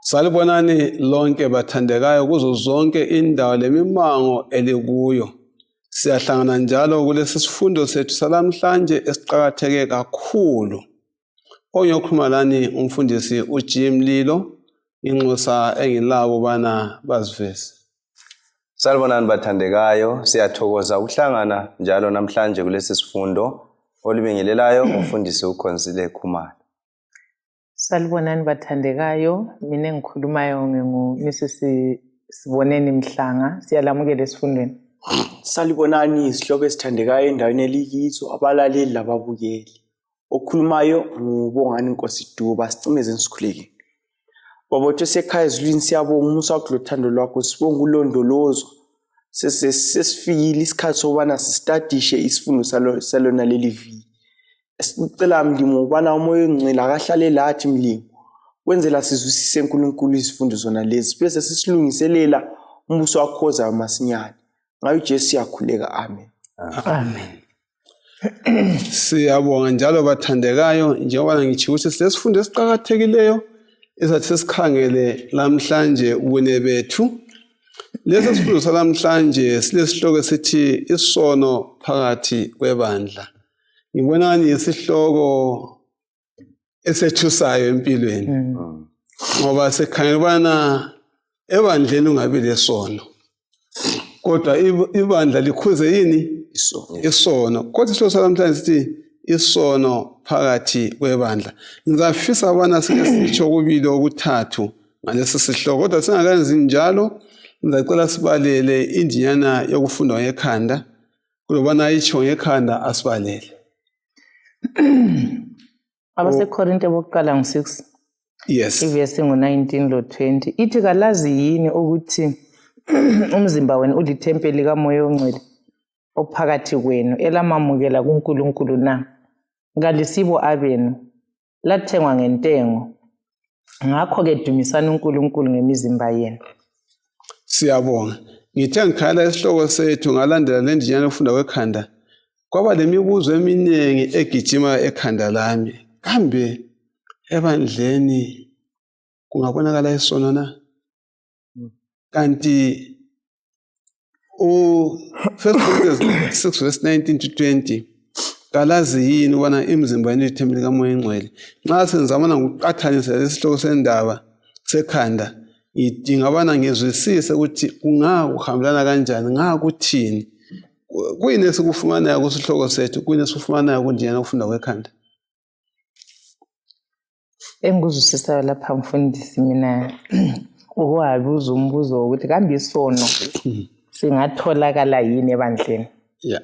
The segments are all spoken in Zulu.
Salibonani lonke bathandekayo kuzo zonke indawo lemimango elikuyo. Siyahlangana njalo kulesi sifundo sethu salamhlanje esiqhakatheke kakhulu. Onyokhuluma lani umfundisi uJim Lilo, inxusa engilabo bana bazivese. Salibonani bathandekayo, siyathokoza ukuhlangana njalo namhlanje kulesi sifundo olibingelelayo umfundisi uKhonsile Khumalo. Salibonani bathandekayo, mina engikhulumayo ngingu-Mrs. Siboneni Mhlanga, siyalamukela esifundweni. Salibonani isihloko esithandekayo endaweni elikizo, abalaleli lababukeli. Okhulumayo ngubongani Nkosi Duba, sicimezeni sikhulekile. Babotho sekhaya ezulwini siyabonga umusa wakho lothando lwakho, sibonga ulondolozo. Sesifikile isikhathi sokubana sistadishe isifundo salona leli viki. Sicela mlimo ubana umoya ongcwele akahlale lathi mlimo. Wenzela sizwisise uNkulunkulu izifundo zona lezi bese sisilungiselela umbuso wakho ozayo masinyane. Ngayo uJesu siyakhuleka, amen. Amen. Siyabonga njalo bathandekayo njengoba ngithi ukuthi sesifundo esiqhakathekileyo esathi sesikhangele namhlanje ubune bethu. Lesi sifundo salamhlanje silesihloko esithi isono phakathi kwebandla. Ngibona isihloko esethusayo empilweni. Ngoba sekhangela bana ebandleni ungabe lesono. Kodwa ibandla likhuze yini? Isono. Kodwa isihloko salamhlanje sithi isono phakathi kwebandla. Ngizafisa abana sisitsho kubili okuthathu ngalesi sihloko. Kodwa singakenzi njalo, ngicela sibalele indinyana yokufunda ngekhanda. Kulobana itsho ngekhanda asibalele. Abasekorinte bokuqala ngo-6. Yes. Ivesi ngo-19 lo-20. Ithi kalazi yini ukuthi umzimba wenu ulithempeli likaMoya oNgcwele ophakathi kwenu elamamukela kuNkulunkulu na? Ngalisibo abenu, lathengwa ngentengo. Ngakho-ke dumisani uNkulunkulu ngemizimba yenu. Siyabonga. Ngithe ngikhala isihloko sethu ngalandela le ndinyana yokufunda kwekhanda. Kwaba lemibuzo eminingi egijima ekhanda lami. Kambe ebandleni kungabonakala isono na? Kanti First Corinthians 6 verse 19 to 20 kalazi yini ubana imizimba yenu ithempeli kaMoya oNgcwele? Nxa senzamana ngokuqathanisa lesihloko sendaba sekhanda, idinga abana ngizwisise ukuthi kungakuhambelana kanjani, ngakuthini. Kuyini esikufumanayo kusihloko sethu, kuyini esikufumanayo kundinyana ukufunda kwekhanda? Engikuzwisisayo lapha mfundisi mina ukuwabuza umbuzo ukuthi kambe isono singatholakala yini ebandleni? Yeah.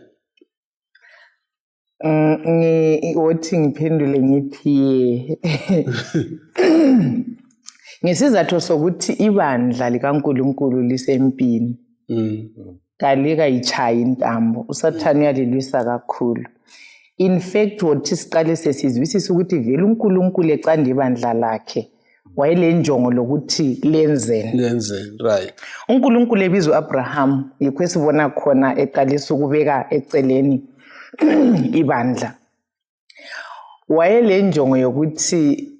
Othi ngiphendule ngithi ngesizathu sokuthi ibandla likaNkulunkulu lisempini. Kalika yichayi intambo, uSathane uyalilwisa kakhulu. In fact wothi siqale sesizwisisa ukuthi vele uNkulunkulu ecanda ibandla lakhe wayelenjongo lokuthi lenzeni, right. uNkulunkulu ebizwa uAbraham yikho esibona khona eqalisa ukubeka eceleni ibandla. Wayelenjongo yokuthi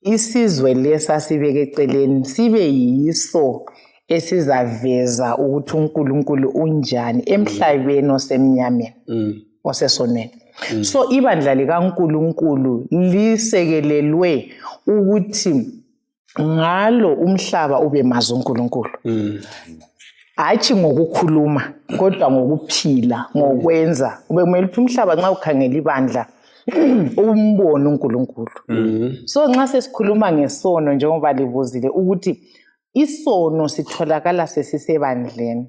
isizwe lesa sibeke eceleni sibe yiso esizaveza ukuthi uNkulunkulu unjani emhlabeni osemnyameni osesoneni. So ibandla likaNkulunkulu lisekelelwe ukuthi ngalo umhlaba ube mazi uNkulunkulu. Hayi ngokukhuluma kodwa ngokuphila, ngokwenza. Ubemele ukuthi umhlaba nxa ukhangela ibandla umbone uNkulunkulu. So nxa sesikhuluma ngesono njengoba libuzile ukuthi isono sitholakala sesisebandleni.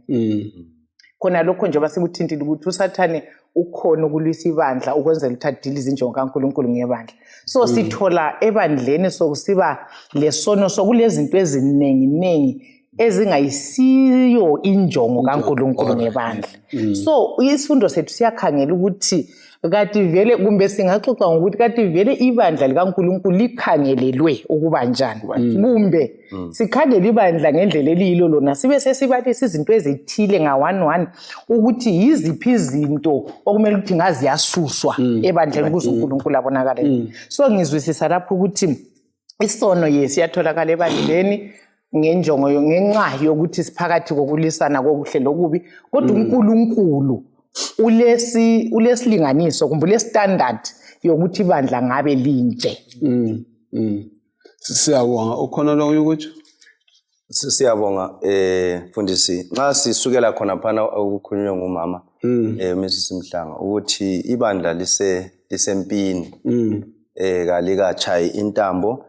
Khona lokho njengoba sikuthintile ukuthi uSathane ukhona ukulwisa ibandla ukwenzela ukuthi adilize injongo kaNkulunkulu ngebandla. So sithola ebandleni sokusiba lesono sokulezinto eziningi ezingayisiyo injongo kaNkulunkulu ngebandla. So isifundo sethu siyakhangela ukuthi kati vele kumbe singaxoxa ngokuthi kati vele ibandla likaNkulunkulu likhangelelwe ukuba njani. Kumbe sikhangela ibandla ngendlela eliyilo lona sibe sesibalisa izinto ezithile nga-1 ukuthi yiziphi izinto okumele ukuthi ngazi yasuswa ebandleni ukuze uNkulunkulu abonakale. So ngizwisisa lapho ukuthi isono siyatholakala ebandleni ngenjongo ngenxa yokuthi siphakathi kokulisana kokuhle lokubi kodwa uNkulunkulu ulesilinganiso kumbe ulestandard yokuthi ibandla ngabe linje. Siyabonga ukhona lokho ukuthi Siyabonga mfundisi nxa sisukela khona phana ukukhulunywa ngumama Mrs Mhlanga ukuthi ibandla lisempini kalikachayi intambo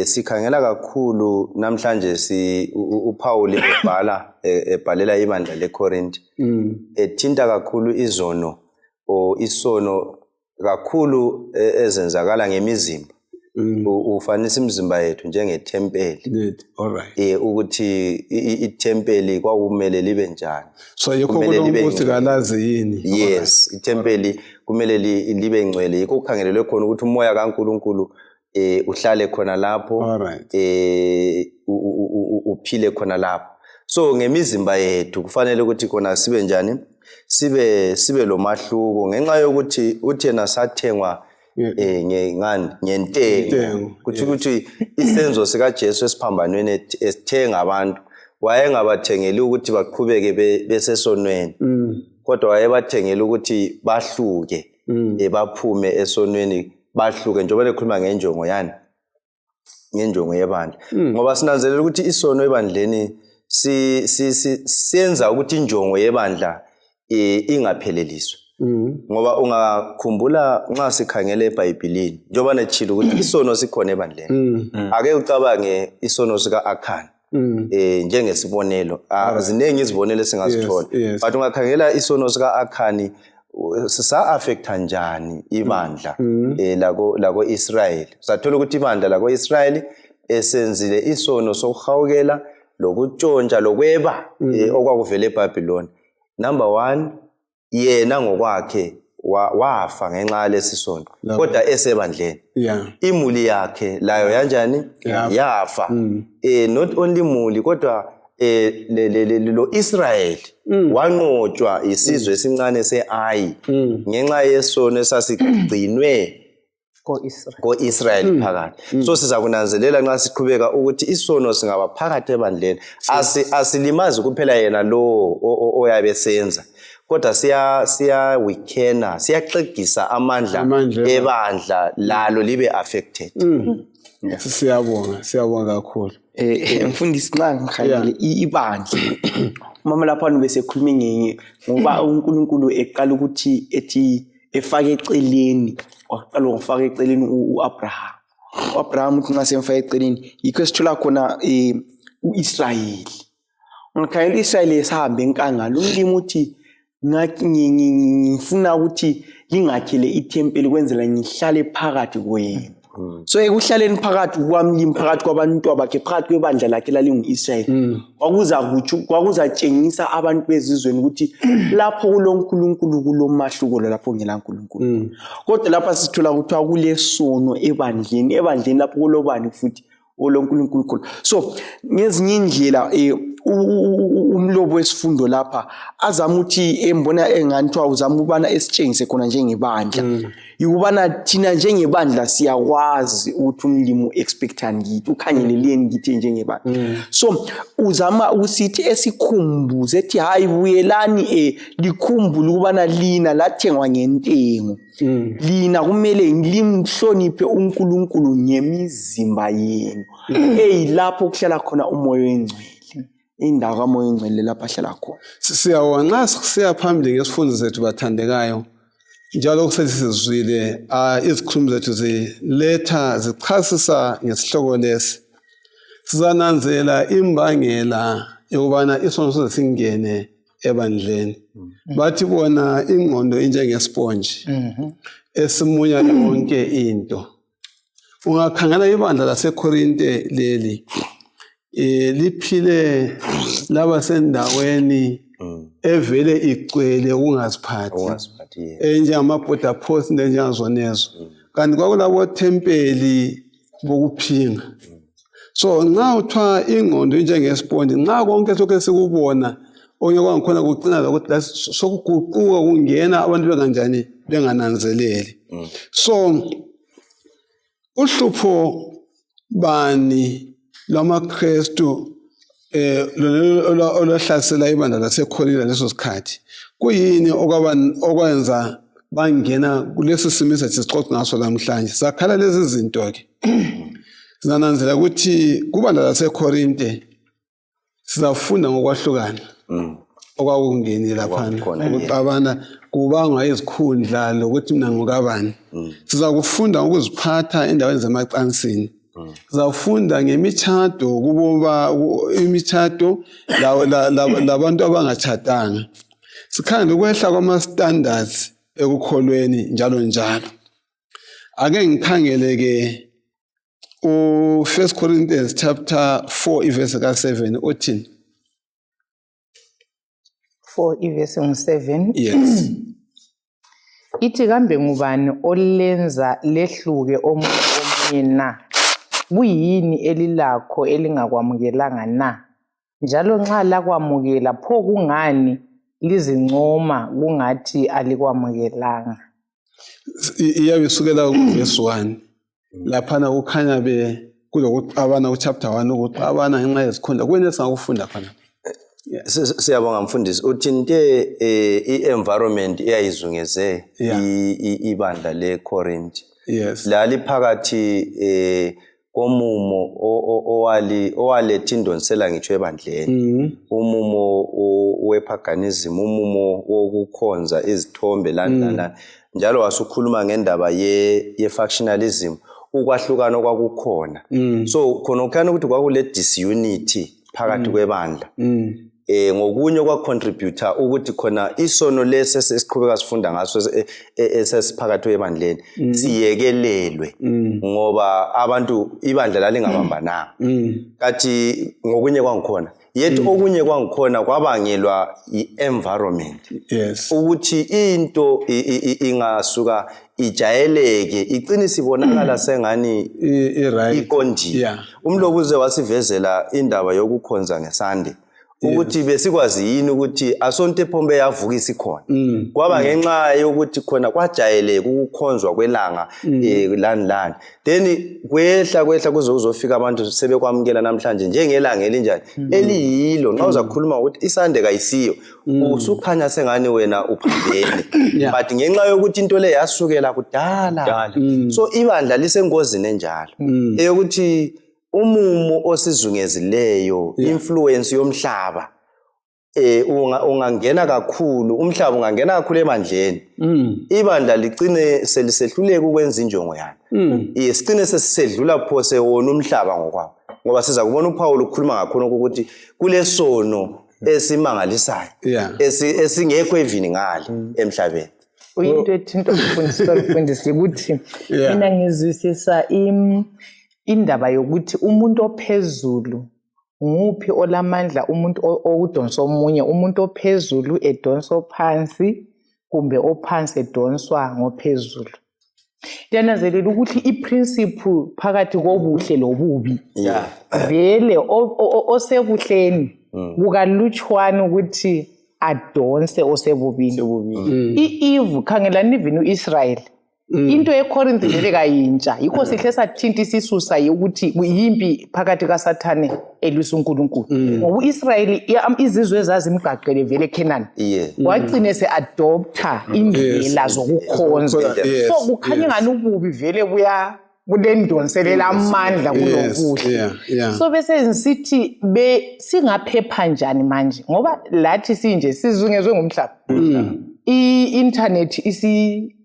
sikhangela kakhulu namhlanje uPaul ebhalela ibandla leKorinthi ethinta kakhulu izono isono kakhulu ezenzakala ngemizimba ufanisa imizimba yethu njengethempeli ukuthi ithempeli kwakumele libe njani so yikho ukuthi kalazi yini yes ithempeli kumele libe ngcwele yikho kukhangelelwe khona ukuthi umoya kaNkulunkulu uhlale khona lapho uphile khona lapho so ngemizimba yethu kufanele ukuthi khona sibe njani sibe lomahluko ngenxa yokuthi uthena sathengwa ngentengo ukuthi isenzo sika Jesu esiphambanweni esithenga abantu wayengabathengeli ukuthi baqhubeke besesonweni kodwa wayebathengela ukuthi bahluke baphume esonweni bahluke njengoba lekhuluma ngenjongo yani ngenjongo yebandla ngoba sinanzelela ukuthi isono ebandleni siyenza ukuthi injongo yebandla ingapheleliswa ngoba ungakhumbula nxa sikhangele eBhayibhelini njengoba nechilo ukuthi isono sikhona ebandleni ake ucabange isono sika Akhani njengesibonelo ziningi izibonelo singazithola but ungakhangela isono sika Akhani sa-affecta njani ibandla lako Israel sathola ukuthi ibandla lako Israel esenzile isono sokuhawukela lokutshontsha lokweba okwakuvela eBhabhiloni number 1 yena ngokwakhe wafa ngenxa lesisono kodwa esebandleni imuli yakhe layo yanjani yafa not only imuli kodwa lo Israel wanqotshwa isizwe esincane seAyi ngenxa yesono esasigcinwe ko-Israel phakathi so sizakunanzelela nxa siqhubeka ukuthi isono singaba phakathi ebandleni asilimazi kuphela yena lo oyabe senza kodwa siya siyaxegisa amandla ebandla lalo libe affected siyabonga kakhulu mfundisi nxa ngikhangele ibandla mama lapha bese khuluma ngoba uNkulunkulu eqala ukuthi ethi efake eceleni waqala ngofaka eceleni uAbraham uthi nxa semfaka eceleni yikho sithola khona uIsrayeli ngikhangela uIsrayeli esahamba enkangala umlimi uthi ngifuna ukuthi lingakhele ithempeli kwenzela ngihlale phakathi kwenu so ekuhlaleni phakathi kwamlimi phakathi kwabantu bakhe phakathi kwebandla lakhe lalingu-Israyeli kwakuzatshengisa abantu bezizweni ukuthi lapho kuloNkulunkulu kulomahluko lapho ngela nkulunkulu kodwa lapha sithola ukuthi akulesono ebandleni lapho kulobani futhi oloNkulunkulu so ngezinye indlela umlobo wesifundo lapha azama ukuthi embona enganthiwa uzama ukubana esitshengise khona njengebandla yikubana thina njengebandla siyakwazi ukuthi umlimi expectani kithi ukhangeleleni kithi njengebandla so uzama usithi esikhumbuze ethi hayi buyelani likhumbule ukubana lina lathengwa ngentengo lina kumele limhloniphe uNkulunkulu ngemizimba yenu lapho kuhlala khona umoya oyingcwele indawo kamoya oyingcwele lapha ahlala khona siyawona nxa siyaphambili ngesifundo sethu bathandekayo njalo kusesizwile izikhulumi zethu ziletha zichasisa ngesihloko lesi sizananzela imbangela yokubana isono sesingene ebandleni bathi bona ingqondo injengesponge esimunya yonke into ungakhangela ibandla laseKorinte leli liphile laba sendaweni evele igcwele ukungaziphathi enjengama-border post nenjengazonezo kanti kwakulabo tempeli bokuphinga so nxa uthiwa ingqondo injengespondi nxa konke lokhu esikubona onye kwangikhona kucina lokuthi sokuguquka kungena abantu benganjani bengananzeleli so uhlupho bani lwamaKristu olahlasela ibandla laseKhorinto leso sikhathi kuyini okwenza bangena kulesi simo esixoxa ngaso namhlanje sakhala lezi zinto ke sinananzela ukuthi kubandla laseKhorinto sizafunda ngokwahlukana okwakungeni laphana ukuxabana kubanga izikhundla lokuthi mina ngokabani sizakufunda ukuziphatha endaweni zemacansini sizafunda ngemitshato kuboba imitshato labantu abangatshadanga sikhanda ukwehla kwama-standards ekukholweni njalo njalo ake ngikhangele ke u1 Corinthians chapter 4 verse ka7 uthini 4 verse 7 yes ithi kambe ngubani olenza lehluke omunye na kuyini elilakho elingakwamukelanga na njalo nxa lakwamukela pho kungani lizincoma kungathi alikwamukelanga iyabe isukela kuverse 1 laphana kukhanya kulokuxabana kuchapter 1 ukuxabana ngenxa yezikhundla kuyini esingakufunda khona siyabonga mfundisi uthinte i-environment eyayizungeze ibandla leKhorinthi yes laliphakathi komumo owaletha indonsela ngitsho ebandleni umumo wepaganism umumo wokukhonza izithombe lana njalo wasukhuluma ngendaba ye-factionalism ukwahlukana okwakukhona so khona ukhana ukuthi kwakule disunity phakathi kwebandla ngokunye okwacontributor ukuthi khona isono lesi esiqhubeka sifunda ngaso esesiphakathi kwebandleni siyekelelwe ngoba abantu ibandla lalingabambananga kathi ngokunye kwangikhona yethu okunye kwangikhona kwabangelwa i-environment yes ukuthi into ingasuka ijayeleke igcine sibonakala sengani iqondile umlokuze wasivezela indaba yokukhonza ngeSunday ukuthi besikwazi yini ukuthi asonto ephombe yavuka isikhona kwaba ngenxa yokuthi khona kwajayeleke ukukhonzwa kwelanga lani then kwehla kuze uzofika abantu sebekwamukela namhlanje njengelanga elinjani eliyilo nxa uzakhuluma ukuthi iSunday kayisiyo usukhanya sengani wena uphambene but ngenxa yokuthi into le yasukela kudala so ibandla lisengozini enjalo eyokuthi umumo osizungezileyo influence yomhlaba ungangena kakhulu umhlaba ungangena kakhulu ebandleni ibandla ligcine selisehluleka ukwenza injongo yani sigcine sesisedlula phose wona umhlaba ngokwawo ngoba siza kubona uPaul ukukhuluma ngakhona ukuthi kulesono esimangalisayo esingekho evini ngale emhlabeni uyinto ethinta ukufundisa ukuthi mina ngizwisisa indaba yokuthi umuntu ophezulu nguphi olamandla umuntu okudonsa omunye umuntu ophezulu edonsa ophansi kumbe ophansi edonswa ngophezulu yananzelela ukuthi iprinciple phakathi kobuhle lobubi vele osebuhleni kukalutshwana ukuthi adonse osebubini iEve khangelani even uIsrael into eKhorinthi vele kayintsha yikho sihle sathinta isisusa ukuthi yimpi phakathi kaSathane elwisa uNkulunkulu ngoba uIsrael izizwe ezazimgaqele vele eKhanani wagcine seadopta indlela zokukhonza so kukhanya ngani ububi vele kulendonselela amandla kulokuhle so bese ngisithi singaphepha njani manje ngoba lathi sinje sizungezwe ngumhlaba i-internet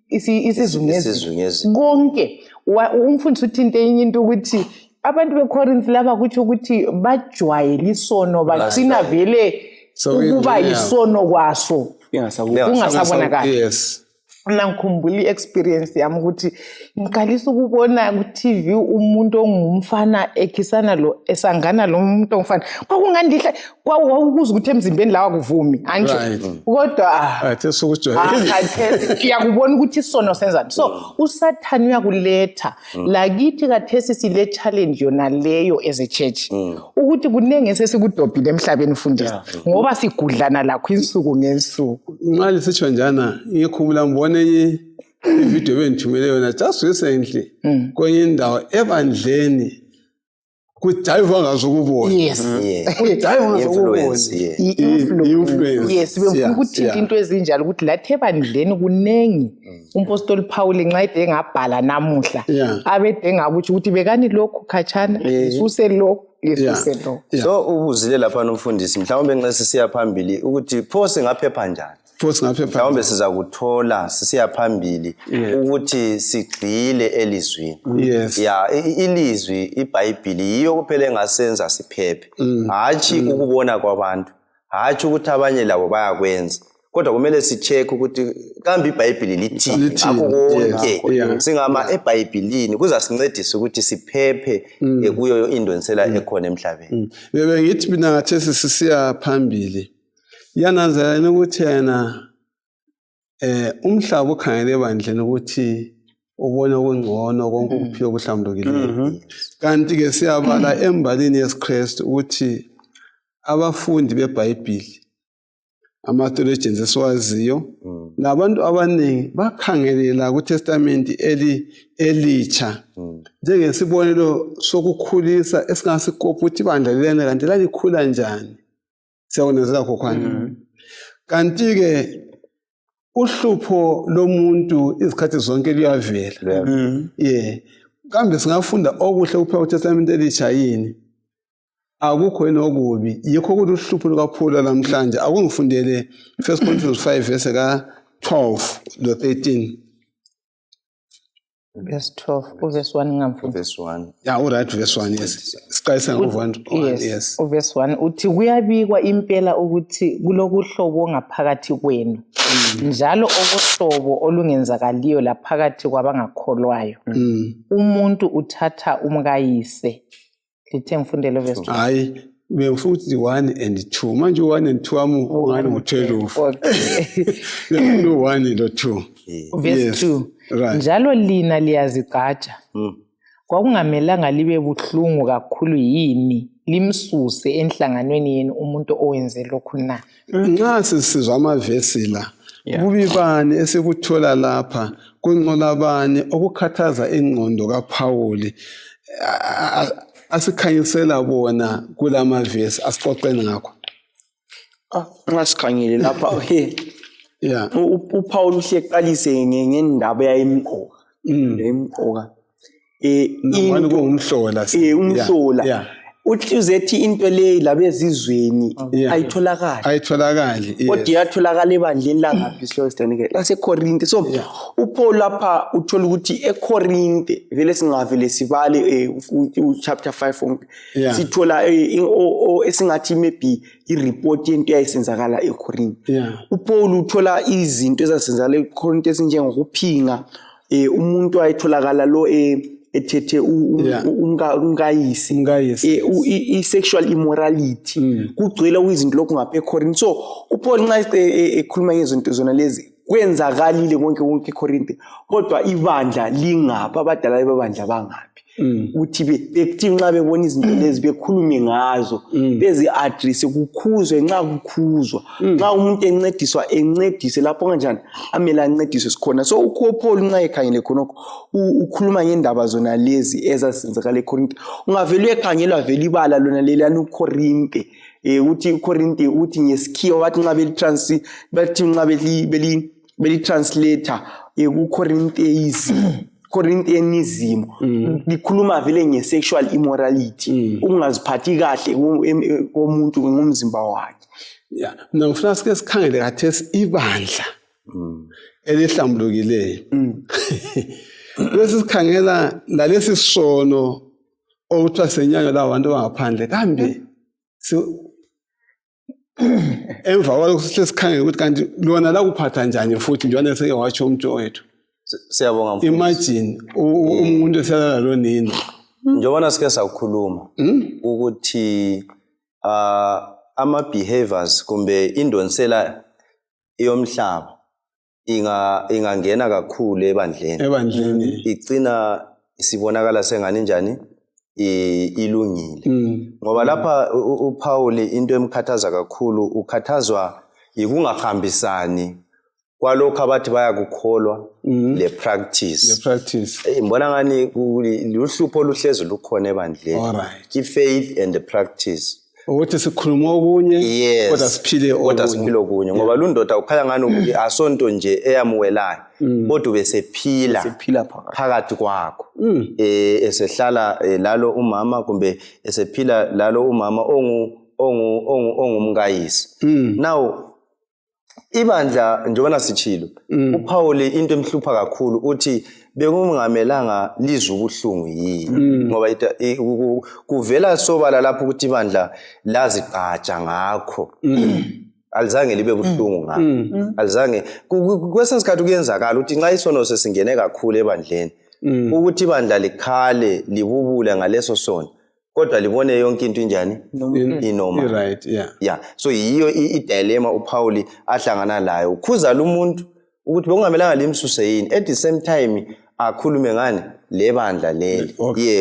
isizungezi konke umfundisi uthinte enye into ukuthi abantu beKhorinthi laba kuthi ukuthi bajwayele isono bagcina vele ukuba yisono kwaso kungasabonakala yes mina ngikhumbula i-experience yami ukuthi ngiqalisa ukubona ku-TV umuntu ongumfana ekhisana lo esangana lo muntu ongumfana kwakungandihla kwawukuza ukuthi emzimbeni lawa kuvumi anje kodwa athesi yakubona ukuthi isono senzani so uSathane uyakuletha lakithi kathesi sile challenge yona leyo as a church ukuthi kunenge sesikudobhile emhlabeni fundisa ngoba sigudlana lakho insuku ngensuku nxa lisitsho njana ngikhumbula ngibone ivideo bengithumele yona just recently kwenye indawo ebandleni kujayiva ngazokubona yes kujayiva ngazokubona Influence, yeah. influence yes bengifuna ukuthinta into ezinjalo ukuthi lathe ebandleni kunengi umpostoli Paul nxa ede ngabhala namuhla Yeah. abede ngabuthi ukuthi bekani lokhu khatshana isuse lokhu isuse lokhu So ubuzile lapha nomfundisi mhlawumbe nxa sisiya phambili ukuthi pho singaphepha njani force ngaphepha mhlawumbe siza kuthola sisiya phambili ukuthi sigcile elizwini yes ya ilizwi iBhayibheli yiyo kuphela engasenza siphephe hathi ukubona kwabantu hathi ukuthi abanye labo bayakwenza kodwa kumele sicheck ukuthi kambe iBhayibheli lithini akho konke singama eBhayibhelini kuzasincedisa ukuthi siphephe kuyo indonsela ekhona emhlabeni bebe ngithi mina ngathi sisiya phambili yananzela ukuthi yena umhlaba ukhangele ebandleni ukuthi ubona okungcono konke ukuphila okuhlambulukileyo kanti ke siyabala embalini yesikristu ukuthi abafundi beBhayibheli ama-theologians esiwaziyo labantu abaningi bakhangelela kuTestament elitsha njengesibonelo sokukhulisa esingasikopha ukuthi ibandla lelene kanti lalikhula njani siyabonezela khokhwana kanti ke uhlupho lomuntu izikhathi zonke liyavela kambe singafunda okuhle kuphela kuTestament elitsha yini akukho enokubi yikho ukuthi uhlupho lukaPaul namhlanje akungifundele 1 Corinthians 5 verse ka12 lo 13 verse 12 verse 1 ngamfunda verse 1 yeah right verse 1 yes siqayisa ngo1 yes verse 1 uthi kuyabikwa impela ukuthi kulokuhlobo ngaphakathi kwenu njalo okuhlobo olungenzakaliyo laphakathi kwabangakholwayo umuntu uthatha umkayise lithe mfundelo verse 2 hayi bemfuthi 1 and 2 manje 1 and 2 ungani ngo12 lo 1 lo 2 verse 2 right. Njalo lina liyazigcaja kwakungamelanga libe buhlungu kakhulu yini limsuse enhlanganweni yenu umuntu owenze lokhu na nxa sisizwa amavesi la kubibani esikuthola lapha kunqola bani okukhathaza ingqondo kaPaul asikhanyisela bona kulamavesi asixoxeni ngakho ngasikhangile lapha yeah uPaul uhlekqalise ngendaba yayimqoka lemqoka ngani kungumhlola umhlola uthi uzethi into le labezizweni ayitholakali kodwa yatholakala ebandleni langaphi siyostanike laseKorinte so uPaul lapha uthola ukuthi eKorinte vele singavele sibale chapter 5 sithola esingathi maybe ireport yento yayisenzakala eKorinte uPaul uthola izinto ezasenzakala eKorinte ezinjengokuphinga umuntu ayitholakala lo ethethe umkayisi i-sexual immorality kugcwele izinto lokhu ngapha eKorinte so uPaul nxa ekhuluma ngezinto zona lezi kwenzakalile konke eKorinte kodwa ibandla lingapha abadala bebandla bangaphi uthi bethi nxa bebona izinto lezi bekhulume ngazo bezi address kukhuzwe nxa kukhuzwa nxa umuntu encedise lapho kanjani amela ancediswe sikhona so uPaul nxa ekhangele khonokho ukhuluma ngendaba zona lezi ezasenzakala eKorinte ungavele ekhangelwa vele ibala lona lelana uKorinte uthi uKorinte uthi ngesikhiwa bathi nxa beli translator Corinthianism likhuluma vele nge-sexual immorality ukungaziphathi kahle komuntu ngomzimba wakhe mina ngifuna sike sikhangele kathesi ibandla elihlambulukileyo bese sikhangela lalesi sono okuthiwa senyanyo labantu bangaphandle kambe emva kwalokho sikhangele ukuthi kanti lona la kuphatha njani futhi njengoba seke watsho umuntu wethu siyabonga imagine umuntu eselala lonini njengoba sike sakhuluma ukuthi ama behaviors kumbe indonsela yomhlaba ingangena kakhulu ebandleni igcina sibonakala sengani njani ilungile ngoba lapha uPaul into emkhathaza kakhulu ukhathazwa ikungahambisani kwalokho abathi bayakukholwa le practice. Ngibona ngani luhlupho oluhlezi lukhona ebandleni. Faith and the practice. Ukuthi sikhuluma okunye kodwa siphile okunye ngoba lu ndoda ukhaya ngani ukuthi asonto nje eyamuwelayo kodwa besephila phakathi kwakho esehlala lalo umama kumbe esephila lalo umama ongumkayisi. Now ibandla njengoba sichilo uPaul into emhlupha kakhulu uthi bekungamelanga lizwe ubuhlungu yini ngoba kuvela sobala lapho ukuthi ibandla lazigqaja ngakho alizange libe buhlungu ngakho alizange kwesesikhathi kuyenzakala ukuthi nxa isono sesingene kakhulu ebandleni ukuthi ibandla likhale libubule ngaleso sono kodwa libone yonke into injani inoma right so yiyo idilemma uPaul ahlangana layo ukhuza lo muntu ukuthi bekungamelanga limsuse yini at the same time akhulume ngani lebandla leli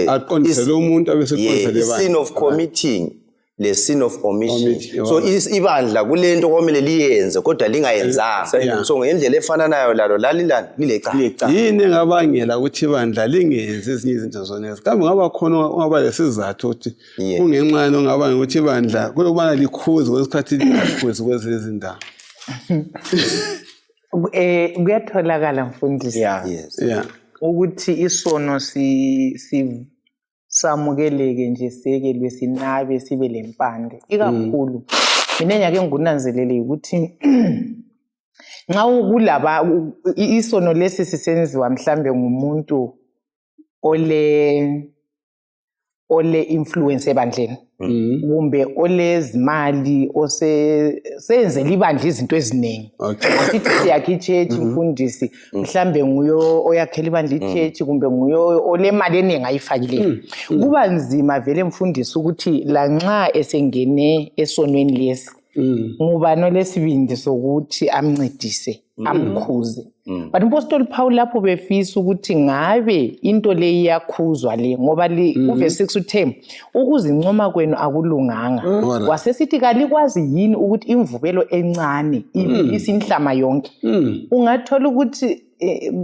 aqondise lo muntu abeseqondise lebandla sin of committing le sin of omission so ibandla kulento komele liyenze kodwa lingayenzanga so ngendlela efana nayo lalo lalilani lileca yini engabangela ukuthi ibandla lingenze ezinye izinto zonezi kambe ngaba khona ongaba lesizathu ukuthi kungenxana ongaba ukuthi ibandla kulokubana likhuze kwesikhathi likhuze kwezezi ndawo kuyatholakala mfundisi ukuthi isono samukeleke nje sekelwe sinabe sibe lempande ikakhulu mina nyake ngunanzelele ukuthi nxa kulaba isono lesi sisenziwa mhlambe ngumuntu ole influence ebandleni kumbe olezimali osenzela ibandla izinto eziningi asithi siyakhe ichurch mfundisi mhlambe nguyo oyakhela ibandla ichurch kumbe nguyo olemali eningi ayifakileyo kuba nzima vele mfundisi ukuthi la nxa esengene esonweni lesi ngubani lesibindi sokuthi amncedise amkhuze but umpostoli Paul lapho befisa ukuthi ngabe into le iyakhuzwa le ngoba uverse 6 uthe ukuzincoma kwenu akulunganga wasesithi kalikwazi yini ukuthi imvubelo encane isinhlama yonke ungathola ukuthi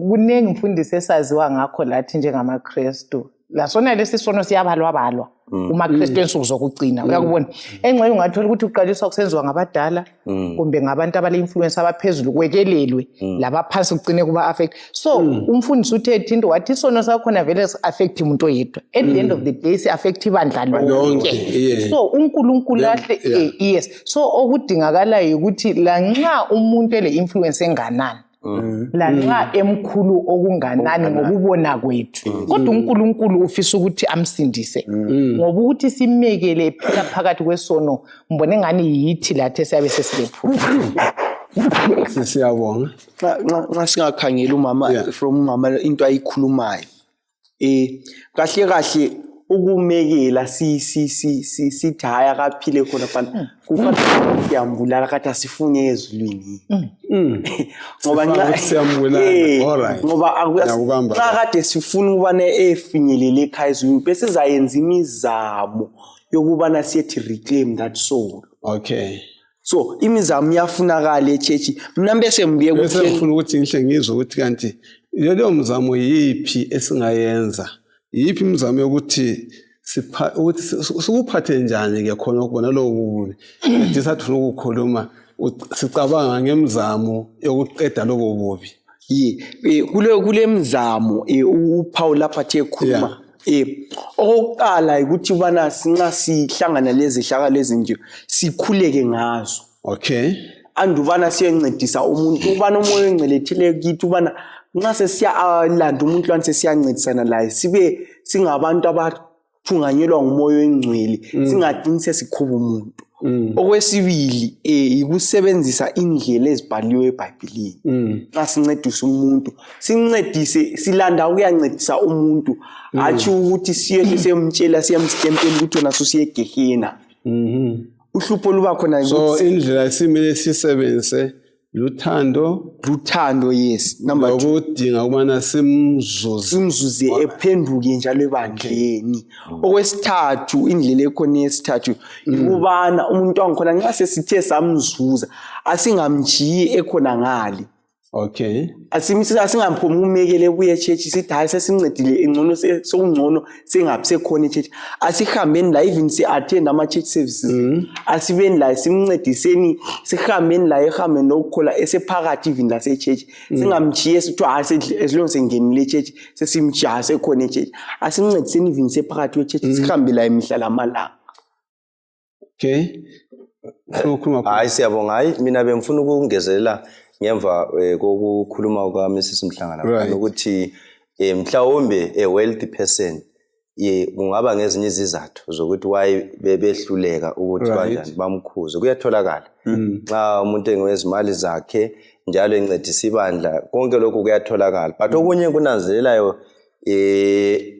kunengi mfundisi esaziwa ngakho lathi njengamaKristu lasona lesisono siyabalwa umaKristu ensuku zokugcina uyakubona engxenye ungathola ukuthi uqaliswa kusenziwa ngabadala kumbe ngabantu abale influence abaphezulu kwekelelwe labaphansi ugcine kuba affect so umfundisi uthe into wathi isono sakhona vele affect umuntu oyedwa at the end of the day si affect ibandla lonke so uNkulunkulu ahle yes so okudingakala ukuthi la nxa umuntu ele influence enganani lanxa emkhulu okunganani ngokubona kwethu kodwa uNkulunkulu ufisa ukuthi amsindise ngoba ukuthi simekele phela phakathi kwesono mbone ngani yithi lathi siyabe sesilephupha siyabonga nxa singakhangela umama from umama into ayikhulumayo kahle ukumekela sithi hayi akaphile khona fana kufanele siyambulala kade asifune ezulwini ngoba nxa siyambulala ngoba kade sifuna ukubana efinyelele ekhaya ezulwini bese sizayenza imizamo yokubana siyethi reclaim that soul so imizamo iyafunakala echurch mina bese ngibuye ukuthi ngifuna ukuthi ngihle ngizwe ukuthi kanti leyo mzamo yipi esingayenza yipi imizamo yokuthi ukuthi sikuphathe njani ke khona ukubona lo bubi disafuna ukukhuluma sicabanga ngemizamo yokuqeda lo bubi kule mizamo uPaul lapha athe ekhuluma okokuqala ukuthi ubana singa sihlangana lezi hlaka lezi nje sikhuleke ngazo andubana siyencedisa umuntu ubana umoya engcelethile kithi ubana nxa sesiyalanda umuntu lwana sesiyancedisana laye sibe singabantu abathunganyelwa ngumoya wengcwele singagcini sesikhuba umuntu okwesibili ikusebenzisa indlela ezibhaliwe eBhayibhelini nxa sincedisa umuntu sincedise silanda ukuyancedisa umuntu athi ukuthi siyehle semtshela siyamstempela ukuthi wona susiyegehena uhlupho luba khona so indlela simele sisebenzise luthando yes number 2 ukudinga ukubana simzuze ephenduke njalo ebandleni okwesithathu indlela ekhona yesithathu ukubana umuntu wangikhona nxa sesithe samzuza asingamjiyi ekhona ngale Okay. Asingamphumi umekele buye church sithi hayi sesimncedile engcono sekungcono sengabi sekhona church. Asihambeni la even si attend ama church services. Asibeni la simncediseni sihambeni la ehambe nokukhola esephakathi even la se church. Singamjiye sithi as long sengenile church sesimjaha sekhona church. Asimncediseni even sephakathi we church sihambe la imihla lamalanga. Okay. Hayi siyabonga. Hayi mina bengifuna ukungezelela ngemva kokukhuluma kwa Mrs Mhlangana ukuthi mhlawumbe a wealthy person kungaba ngezinye izizathu zokuthi why bebehluleka ukuthi kanjani bamkhuze kuyatholakala xa umuntu engezimali zakhe njalo encedisa ibandla konke lokho kuyatholakala but okunye kunanzelelayo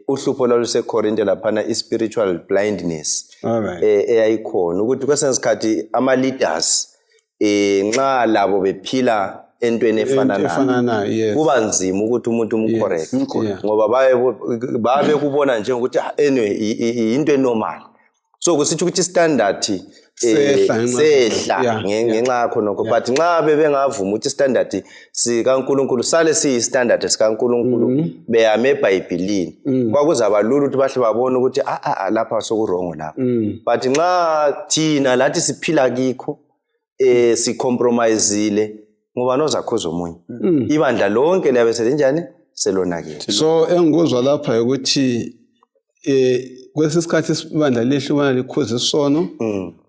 uhlupho lwaluse Korinte laphana spiritual blindness eyayikhona ukuthi kwesinye isikhathi ama leaders nxa labo bephila entweni efananayo kuba nzima ukuthi umuntu umcorrect ngoba babe kubona nje ukuthi anyway into enormal so kusithi ukuthi standard sehla ngenxa yakho nokho but nxa bebengavuma ukuthi standard sikaNkuluNkulu sale siyi standard sikaNkuluNkulu beyame eBhayibhelini kwakuzaba lula ukuthi bahle babone ukuthi lapha sokurongo lapha but nxa thina lathi siphila kikho sicompromiseile ngoba nozakhoza omunye ibandla lonke liyabe selenjani selonakele so engikuzwa lapha ukuthi kwesisikhathi isibandla lehlukana likhoze isono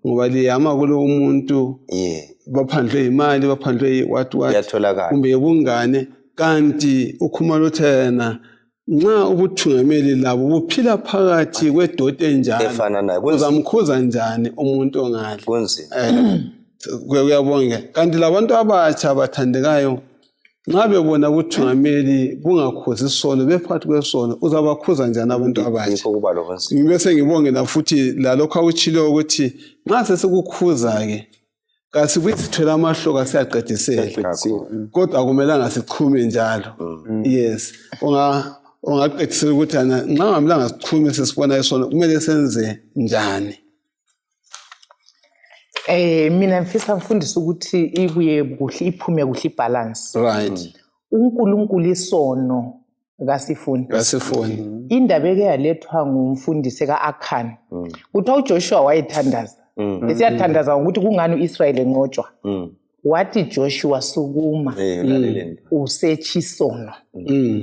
ngoba liyama kulo umuntu baphandle imali baphandle what kumbe ubungane kanti ukhumalo thena nxa ubuthungameli labo buphila phakathi kwedoda enjalo uzamkhuza njani umuntu ongali kunzima kuyabonga kanti labantu abatsha abathandekayo nxa bebona ubuthungameli bungakhozi isono bephakathi kwesono uzabakhuza njani abantu abatsha bese ngibongela futhi lalokho akutshileyo ukuthi nxa sesikukhuza ke kasibuyisithwele amahloka asiyaqedisela kodwa akumelanga sichume njalo yes ungaqedisela ukuthi nxa ngamlanga sichume sesibona isono kumele senze njani. Mina mfisa mfundisa ukuthi ibuye kuhle iphume kuhle ibalance. Right. uNkulunkulu isono kasifuni. Indaba eke yalethwa ngumfundisi kaAkhan. Uthiwa uJoshua wayethandaza. Esiyathandaza ukuthi kungani uIsrael enqotshwa. Wathi Joshua sukuma usechisono.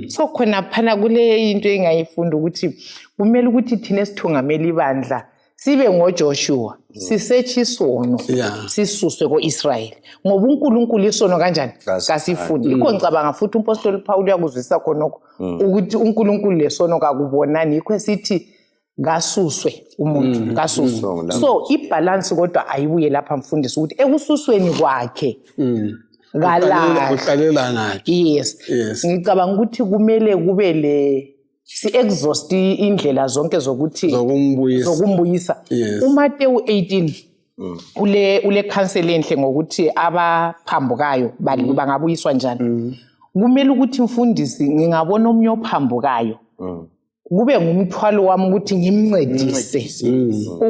So khona phana kule into engayifunda ukuthi kumele ukuthi thina sithungameli ibandla sibe ngoJoshua sisechisono sisuswe koIsrael ngoba uNkulunkulu isono kanjani kasifuni ikho ngicabanga futhi umpostoli Paul uyakuzwisa khonoko ukuthi uNkulunkulu lesono kakubonani ikho sithi ngasuswe umuntu ngasuswe so ibalance kodwa ayibuye lapha mfundisi ukuthi ekususweni kwakhe uqalela ngakhe yes ngicabanga ukuthi kumele kube le si-exhaust indlela zonke zokuthi zokumbuyisa uMateyu 18 ule counsel enhle ngokuthi abaphambukayo bangabuyiswa njani kumele ukuthi mfundisi ngingabona omnye ophambukayo kube ngumthwalo wami ukuthi ngimncedise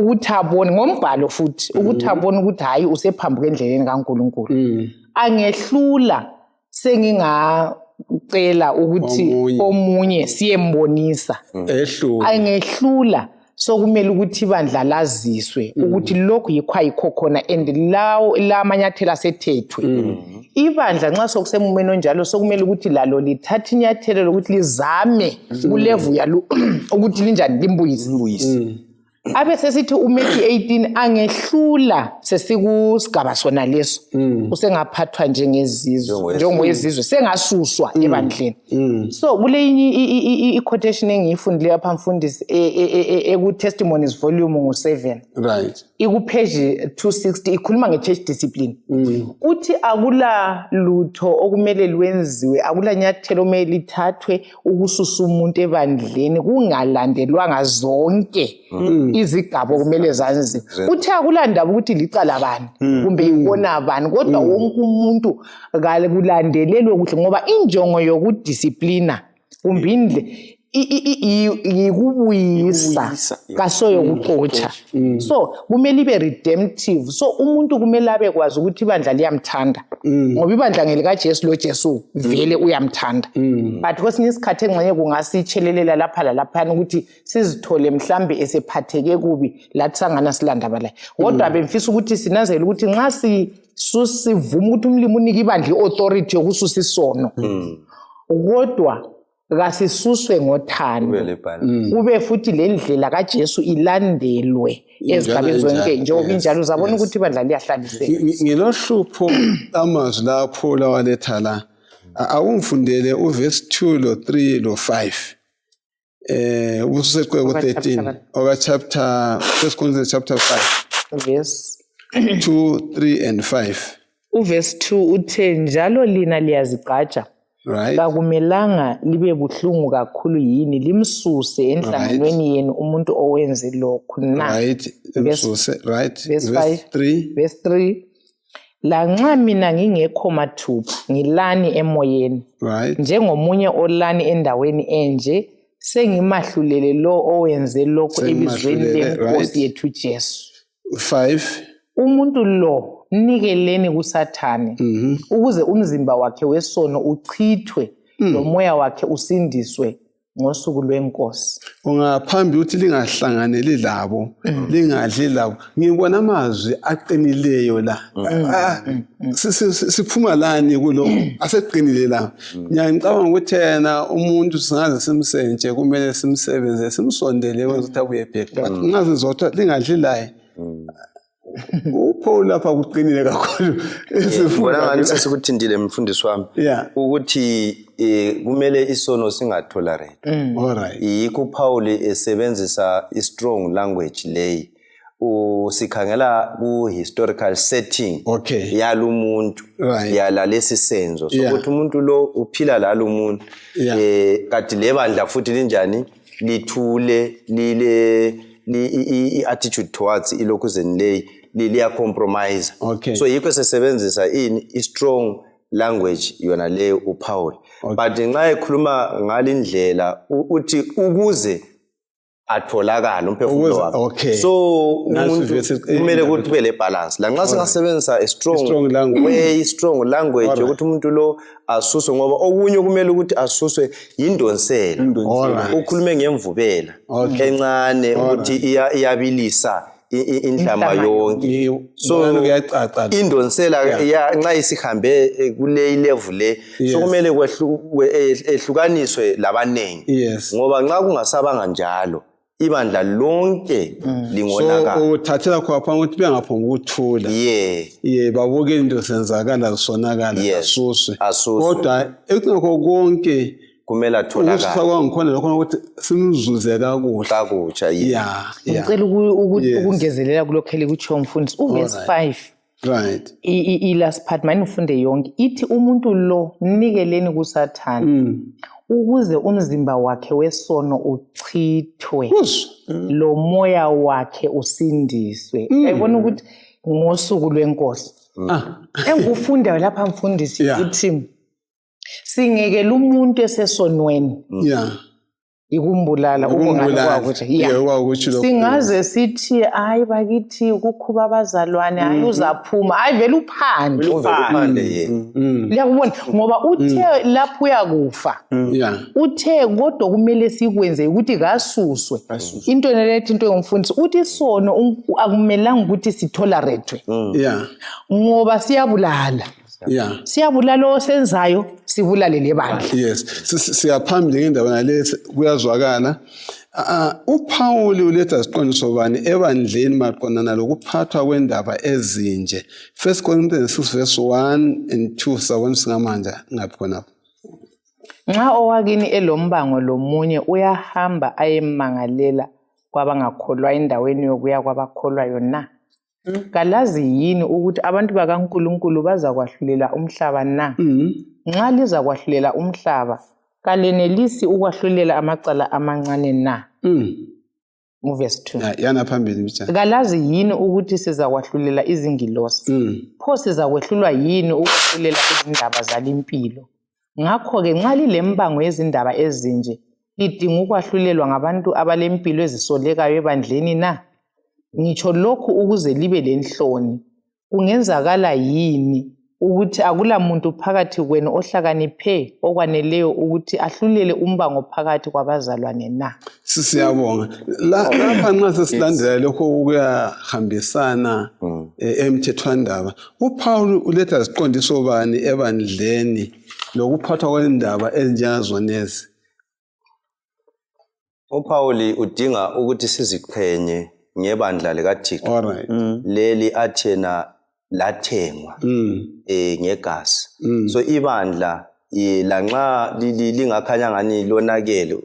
ukuthi abone ngombhalo futhi ukuthi abone ukuthi hayi usephambuka endleleni kaNkuluNkulu angehlula sengingacela ukuthi omunye siyembonisa angehlula sokumele ukuthi ibandla laziswe ukuthi lokhu yikho khona and la manyathela sethethwe ibandla nxa sokusemumeni onjalo sokumele ukuthi lalo lithathe inyathelo lokuthi lizame kulevu yalo ukuthi linjani limbuyise abe sesithi uMateyu 18 angehlula sesikusigaba sona leso usengaphathwa njengezizwe sengasuswa ebandleni so kule i-quotation engiyifundile lapha mfundisi eku-Testimonies volume ngu-7 right ikupage 260 ikhuluma nge-church discipline uthi akula lutho okumele lwenziwe akula nyathelo okumele lithathwe ukususa umuntu ebandleni kungalandelwanga zonke izigaba kumele zaziwe uthi akulandaba ukuthi licala bani kumbe ibona bani kodwa wonke umuntu kulandelelwe kuhle ngoba injongo yokudisciplina kumbe yikubuyisa kasoyokuxotsha. So kumele ibe redemptive. So umuntu kumele abekwazi ukuthi ibandla liyamthanda ngoba ibandla ngelikaJesu lo Jesu vele uyamthanda. But kwesinye isikhathi engxenye kungasitshelelelela lapha lalaphana ukuthi sizithole mhlambe esephatheke kubi lathi sangana silandabalayo. Kodwa bemfisa ukuthi sinazele ukuthi nxa sivuma ukuthi umlimi unike ibandla i-authority yokususa isono. Kodwa kasisuswe ngothando. Kube futhi le ndlela kaJesu ilandelwe ezigabeni zonke njengoba injalo uzabona ukuthi ibandla liyahlaliseka. Ngilohlupho amazwi lapho lawaletha la. Awungifundele uverse 2 lo 3 lo 5. Ubususeqwe ku 13 oka chapter 1 Corinthians chapter 5 verse 2 3 and 5. Uverse 2 uthe njalo lina liyazigqaja. Right. Kakumelanga libe buhlungu kakhulu yini limsuse enhlanganweni yenu umuntu owenze lokhu na. Right. Right. Verse 3. Verse 3. La nxa mina ngingekho mathupha ngilani emoyeni. Right. Njengomunye olani endaweni enje sengimahlulele lo owenze lokho ebizweni lenkosi yethu Jesu. 5. Umuntu lo nikeleni kuSathane ukuze umzimba wakhe wesono uchithwe lomoya wakhe usindiswe ngosuku lwenkosi. Ungaphambi ukuthi lingahlanganeli labo lingadli labo. Ngibona amazwi aqinileyo la. Siphuma lani kulo aseqinile la. Ngiyacabanga ukuthi yena umuntu singaze simsentshe kumele simsebenze simsondele ukuthi abuye back. But ngazi zotha lingadli laye. Upaul lapha kuqinile kakhulu. Ngibona ngani sesikuthindile mfundisi wami ukuthi kumele isono singatholerate. Alright. Yikho Paul esebenzisa i-strong language lay. Usikhangela ku historical setting yalo umuntu yala lesi senzo sokuthi umuntu lo uphila lalo umuntu kati lebandla futhi linjani lithule lile i-attitude towards ilokuzeni lay liya compromise. So yikho sesebenzisa i-strong language yona le uPaul. But nxa ekhuluma ngalindlela uthi ukuze atholakala umphefumulo wakhe. So umuntu kumele ukuthi kube le balance. La nxa singasebenzisa a strong language ukuthi umuntu lo asuswe ngoba okunye kumele ukuthi asuswe yindonsela. Ukhulume ngemvubela encane ukuthi iyabilisa inhlamba yonke. So indonsela nxa isihambe kule level le so kumele ehlukaniswe labanengi ngoba nxa kungasabanga njalo ibandla lonke lingonakala. So uthathela khopha ukuthi bengaphonga ukuthula. Babuke into senzakala kusonakala asuswe. Kodwa ekungekho konke kumele atholakala. Usifaka ngikhona lokho ukuthi simzuze kakuhle. Ngicela ukungezelela kulokho elikutsho umfundisi uverse 5. Right. Last part manje ufunde yonke ithi umuntu lo nikeleni kuSathane ukuze umzimba wakhe wesono uchithwe lo moya wakhe usindiswe. Ayibona ukuthi ngosuku lwenkosi. Engufunda lapha mfundisi uthi singekela umuntu esesonweni ikumbulala ukuthi singaze sithi hayi bakithi ukukhuba abazalwane hayi uzaphuma hayi vele uphande liyakubona ngoba uthe lapho uyakufa uthe kodwa kumele sikwenze ukuthi kasuswe into nelethi into yomfundisi uthi isono akumelanga ukuthi sitolerate ngoba siyabulala. Siyabulala osenzayo sibulale lebandla. Siyaphambili ngendaba nalesi kuyazwakala. uPaul uletha isiqondiso bani ebandleni maqondana lokuphathwa kwendaba ezinje. 1 Corinthians 6 verse 1 and 2 sabona singamanje ngaphi khonapho. Nxa owakini elombango lomunye uyahamba ayemangalela kwabangakholwa endaweni yokuya kwabakholwa yona. Kalazi yini ukuthi abantu bakaNkulunkulu bazakwahlulela umhlaba na? Nxa liza kwahlulela umhlaba kalenelisi ukwahlulela amacala amancane na? Verse 2. Yana phambili bicha. Kalazi yini ukuthi sizakwahlulela izingilosi? Pho sizakwehlulwa yini ukwahlulela izindaba zalimpilo? Ngakho ke nxa lilembango yezindaba ezinje lidinga ukwahlulelwa ngabantu abalempilo ezisolekayo ebandleni na? Ngitsho lokhu ukuze libe lenhloni. Kungenzakala yini ukuthi akula muntu phakathi kwenu ohlakaniphe okwaneleyo ukuthi ahlulele umbango phakathi kwabazalwane na? Siyabonga. Lapha nxa sesilandela lokho kuyahambisana emthethwandaba. uPaul uletha iziqondiso bani ebandleni lokuphathwa kwendaba ezinjengazonezi? uPaul udinga ukuthi siziqhenye ngebandla likaThixo. Alright. Leli athena lathengwa ngegazi. So ibandla lanxa lingakhanya ngani lonakele,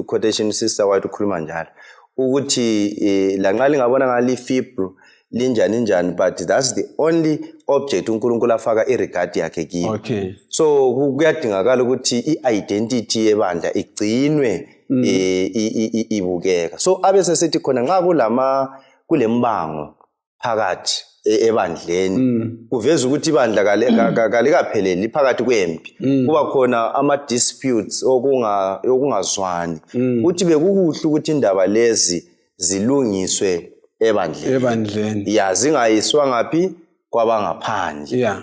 quotation sister wathi ukhuluma njalo ukuthi lanxa lingabona ngali fibro linjani, but that's the only object uNkulunkulu afaka iregard yakhe kiyo. Okay. So kuyadingakala ukuthi i-identity yebandla igcinwe ibukeka. So abese sithi khona nxa kulembango phakathi ebandleni kuveza ukuthi ibandla kalikapheleli phakathi kwempi, kuba khona ama disputes okungazwani, ukuthi bekukuhle ukuthi indaba lezi zilungiswe ebandleni zingayiswa ngaphi kwabangaphandle.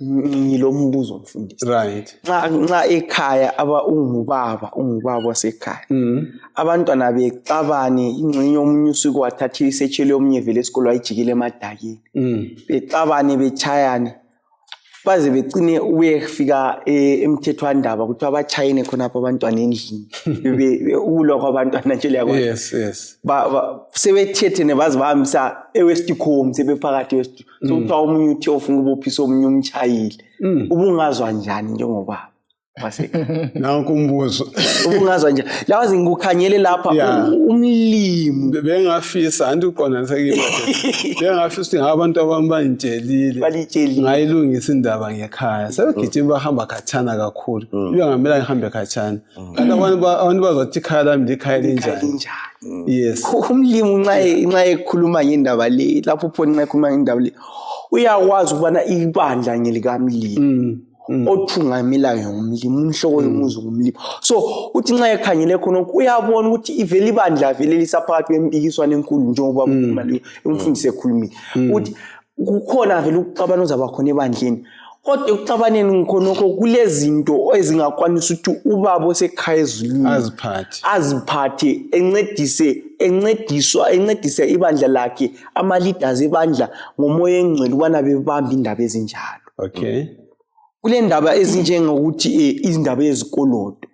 Ngilo mbuzo mfundisi. Right. Nxa ekhaya ungubaba wasekhaya, abantwana bexabane, ingxenye yomunye usuku wathatha isetshele omunye vele esikolo wayijikile emadakeni, bexabane betshayane baze begcine uyefika emthethwandaba ukuthi abatshayene khonapho abantwana endlini ukulwa kwabantwana nje liyakwazi. Yes. Sebethethene baze bahambisa eWestcom sebephakathi eWest. So kuthiwa omunye uthi ofuna ukubophisa omunye umtshayile. Ubungazwa njani njengobaba wasekhaya? Nanku umbuzo. Ubungazwa njani? Lawazi ngikukhanyele lapha umlimo. Bengafisa anti uqonanisekile. Bengafisa ukuthi abantu abambantshelile ngayilungisa indaba ngekhaya. Sebegijima bahamba khatshana kakhulu. Ngamela ngihambe khatshana. Kanti abantu bazothi ikhaya lami likhaya linjani? Yes. Umlimo nxa ekhuluma ngendaba le, lapho phone nxa ekhuluma ngendaba le, uyakwazi ukubana ibandla ngelikamlimo. Othungamelayo ngumlimo, umhloko yomuzi ngumlimo. So uthi nxa ekhangele khona uyabona ukuthi ivele ibandla vele lisaphakathi kwempikiswano enkulu njengoba umfundisi ekhulumile. Uthi kukhona vele ukuxabana ozaba khona ebandleni. Kodwa ukuxabaneni ngikhonokho kulezinto ezingakwanisa ukuthi ubaba osekhaya ezulwini aziphathe encedise ibandla lakhe, ama leaders ebandla ngomoya engcwele ukubana bebamba indaba ezinjalo. Okay. Kule ndaba ezinjengokuthi izindaba ezikolodo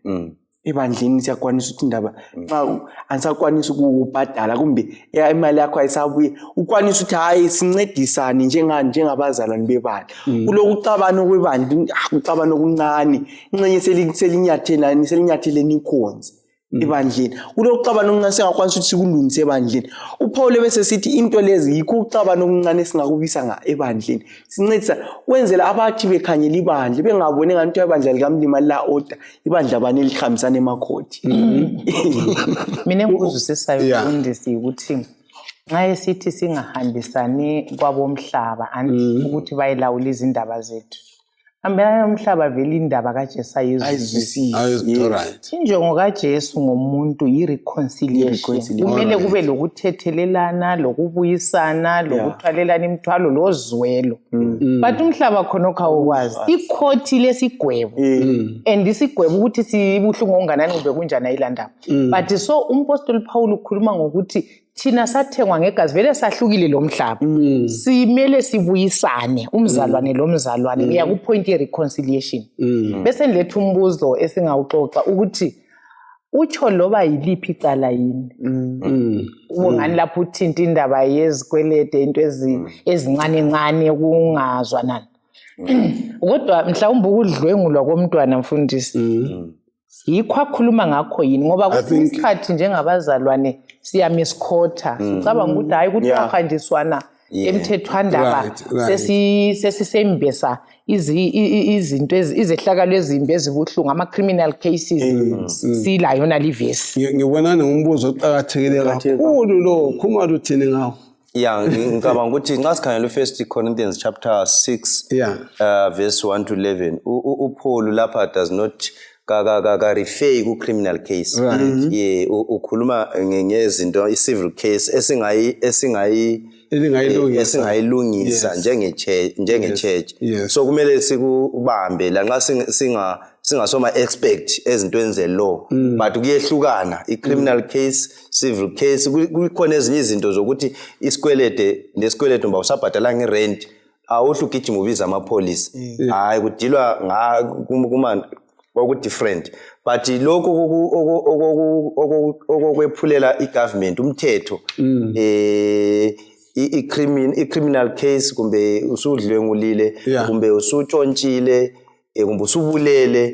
ebandleni siyakwanisa ukuthi indaba nxa ansakwanisa ukubhadala kumbe imali yakho ayisabuye, ukwanisa ukuthi hayi sincedisane njengabazalwane bebandla. Kulokuxabana kwebandla, ukuxabana okuncane, incenye selinyatheleni ikhonzi ebandleni. Kulokuxabana okuncane singakwanisa ukuthi sikulungise ebandleni. uPaul bese sithi into lezi yikho ukuxabana okuncane singakubisa ebandleni. Sincedisa wenzela abathi bekhanyela ibandla bengabone ngathi ibandla likamlima la order, ibandla bani lihambisana emakhoti. Mina engikuzwisisayo mfundisi ukuthi nxa esithi singahambisani kwabomhlaba ukuthi bayilawula izindaba zethu, hambelana nomhlaba vele indaba kaJesu ayizwisisi. Injongo kaJesu ngomuntu yi-reconciliation. Kumele kube lokuthethelelana, lokubuyisana, lokuthwalelana imithwalo lozwelo. But umhlaba khonokho awukwazi. Ikhothi lesigwebo and isigwebo ukuthi sibuhlungu onganani kube kunjani ayilandaba. But so umpostoli Paul ukhuluma ngokuthi thina sathengwa ngegazi vele sahlukile lo mhlaba. Simele sibuyisane umzalwane lomzalwane kuya ku point ye reconciliation. Bese niletha umbuzo esingawuxoxa ukuthi utsho loba yiliphi icala yini. Ungani lapho uthinta indaba yezikwelede into ezincane kungazwanani. Kodwa mhlawumbe ukudlwengulwa komntwana mfundisi yikho akhuluma ngakho yini ngoba kusikhathi njengabazalwane siyamiskhotha sicabanga ukuthi hayi ukuthi wahanjiswana emthethwandaba sesisembesa izinto izehlakalo ezimbi ezibuhlungu ama criminal cases sila yona livesi. Ngibona ngumbuzo oqhakathekile kakhulu lo khuma luthini ngawo. Ngicabanga ukuthi nxa sikhangela u1 Corinthians chapter 6 verse 1 to 11 uPaul lapha does not ka refer ku criminal case. Yeah, ukhuluma ngezinto i-civil case esingayilungisa njenge-church. So kumele sikubambe la nxa singasoma expect ezintweni ze-law, but kuyehlukana i-criminal case, civil case. Kukhona ezinye izinto zokuthi isikwelede nesikwelede mba usabhadala nge-rent awuhle ugijima ubiza amapholisa. Hayi kudilwa oku-different, but lokho okwephulela i-government umthetho i-criminal case kumbe usudlwengulile kumbe usutshontshile kumbe usubulele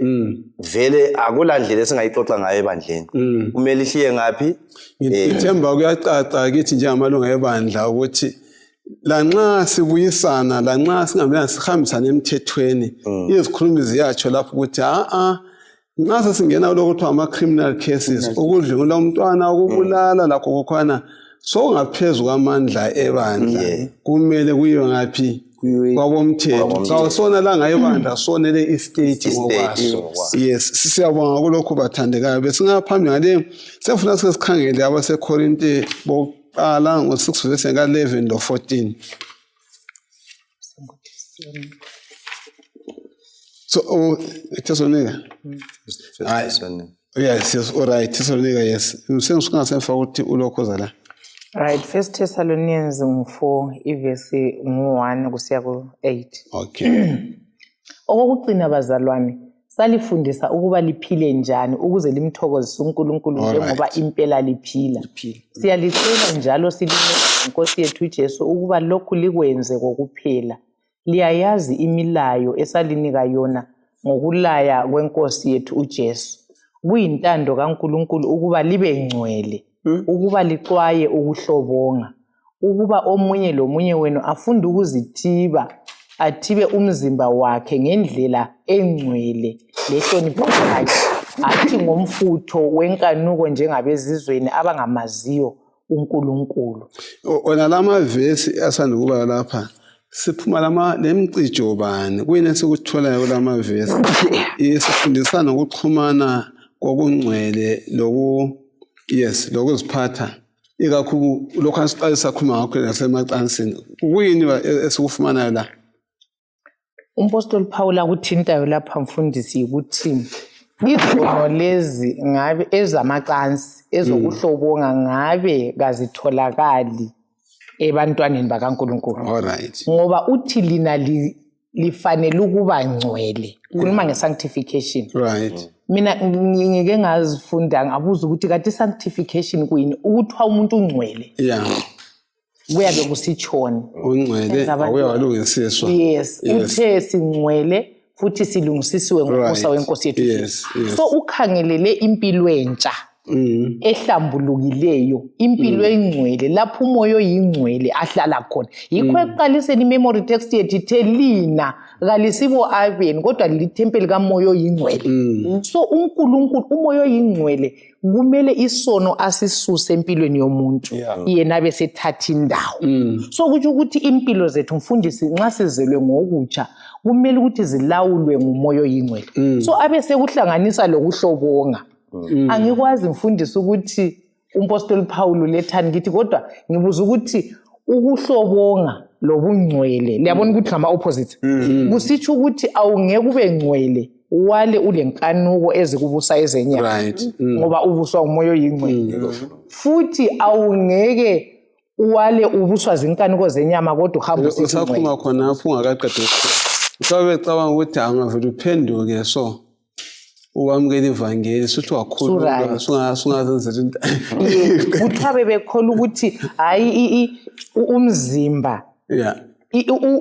vele akulandlela esingayixoxa ngayo ebandleni. Kumele ihliye ngaphi? Ngithemba kuyacaca kithi njengamalunga ebandla ukuthi lanxa sibuyisana lanxa singamelanga sihambisana emthethweni izikhulumi ziyatsho lapho ukuthi nxa sesingena lokuthiwa ama-criminal cases ukudlwengula umntwana ukubulala lakho kukhona sokungaphezu kwamandla ebandla kumele kuyiwe ngaphi kwabomthetho kawusona la ngayebandla sonele istate ngokwaso. Yes, siyabonga kulokho bathandekayo besingaphambi ngale sefuna sikhangele abaseKorinte bokuqala ngo-6 verse ka-11 lo-14. So Thessalonica. Yes, all right, Thessalonica, yes. Sengisingasemfa ukuthi ulokhoza la. Right, 1 Thessalonians 4 ivesi 1 kusiya ku-8. Okay. Okokugcina bazalwane salifundisa ukuba liphile njani ukuze limthokozise uNkulunkulu njengoba impela liphila. Siyalicela njalo silimele iNkosi yethu uJesu ukuba lokhu likwenze kokuphela. Liyayazi imilayo esalinika yona ngokulaya kweNkosi yethu uJesu. Kuyintando kaNkulunkulu ukuba libe ngcwele, ukuba lixwaye ukuhlobonga, ukuba omunye lomunye wenu afunde ukuzithiba, athibe umzimba wakhe ngendlela engcwele lehloniphayo, athi ngomfutho wenkanuko njengabezizweni abangamaziyo uNkulunkulu. Ona lama verse asandukuba lapha siphuma lemcijo bani kuyini esikutholayo kulama verse isifundisana ukuxhumana kokungcwele lokuziphatha ikakhulu lokho asiqalisa khuluma ngakho nasemacansini kuyini esikufumanayo la. Umpostoli Paul akuthintayo lapha mfundisi ukuthi izono lezi ngabe ezamacansi ezokuhlobonga ngabe kazitholakali ebantwaneni bakaNkulunkulu. Alright. Ngoba uthi lina lifanele ukuba ngcwele. Khuluma ngesanctification. Right. Mina ngike ngazifunda ngabuza ukuthi kanti sanctification kuyini ukuthiwa umuntu ungcwele. Yeah. Kuyabe kusitshoni. Ungcwele awuyalungisiswa. Yes. Uthe singcwele futhi silungisisiwe ngomusa weNkosi yethu. Yes. So ukhangelele impilo entsha. Ehlambulukileyo, impilo engcwele lapho umoya oyingcwele ahlala khona. Yikho eqaliseni memory text yethu ithe lina kalisibo abeni kodwa lithempeli kamoya oyingcwele. So uNkulunkulu umoya oyingcwele kumele isono asisuse empilweni yomuntu yena bese thatha indawo. So kuthi ukuthi impilo zethu mfundisi nxa sizelwe ngokutsha kumele ukuthi zilawulwe ngumoya oyingcwele. So abese kuhlanganisa lokuhlobonga. Angikwazi mfundisi ukuthi umpostoli Paul lethani kithi kodwa ngibuza ukuthi ukuhlobonga lobungcwele liyabona ukuthi ngama opposites. Kusitsho ukuthi awungeke ube ngcwele wale ulenkanuko ezikubusa ezenyama ngoba ubuswa umoya oyingcwele. Futhi awungeke wale ubuswa zinkanuko zenyama kodwa uhamba usithingwe. Usakhuluma khona apho ungakaqedi. Usabe cabanga ukuthi angavela uphenduke so uwamukela ivangeli suthi wakhuluma sungazenzela into. Uthabe bekhola ukuthi hayi umzimba.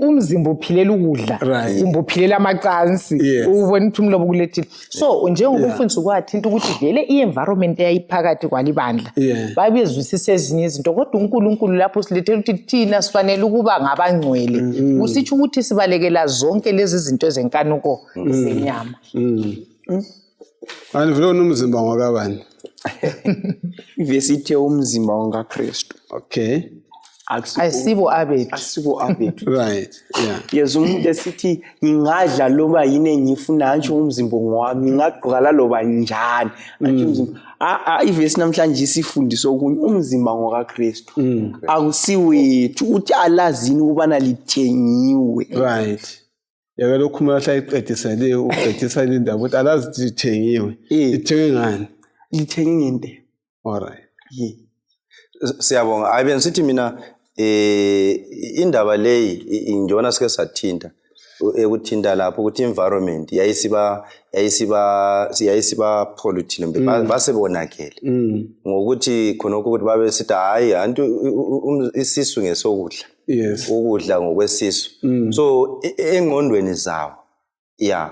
Umzimba uphilela ukudla, umzimba uphilela amacansi, ubona ukuthi umlobo kulethile. So njengoba ufundisa kwathinta ukuthi vele i-environment yayiphakathi kwalibandla babezwisisa ezinye izinto kodwa uNkulunkulu lapho silethela ukuthi thina sifanele ukuba ngabangcwele. Usitsho ukuthi sibalekela zonke lezi zinto ezenkanuko zenyama. Ani vele umzimba wakabani? Ivesi ithe umzimba wakaKristu. Okay. ayisibo abethu. Asibo abethu. Right. Yeah. Yes, umuntu esithi ngingadla loba yini engifuna nje umzimba ngowami, ngingagqoka laloba njani. Nje umzimba. Ivesi namhlanje isifundisa okunye umzimba ngokaKristu. Akusiwethu uthi alazini ukubana lithengiwe. Right. Yake lokhu manje ayiqedisele uqedisa indaba ukuthi alazi lithengiwe. Lithengwe ngani? Lithenge ngento. All right. Yeah. Siyabonga. Ayibe sithi mina indaba leyi injona sike sathinta ekuthinta lapho ukuthi environment yayisiba polluted basebonakele ngokuthi khonokho ukuthi babe sithi hayi antu isisu ngesokudla. Yes. Ukudla ngokwesisu. So engqondweni zawo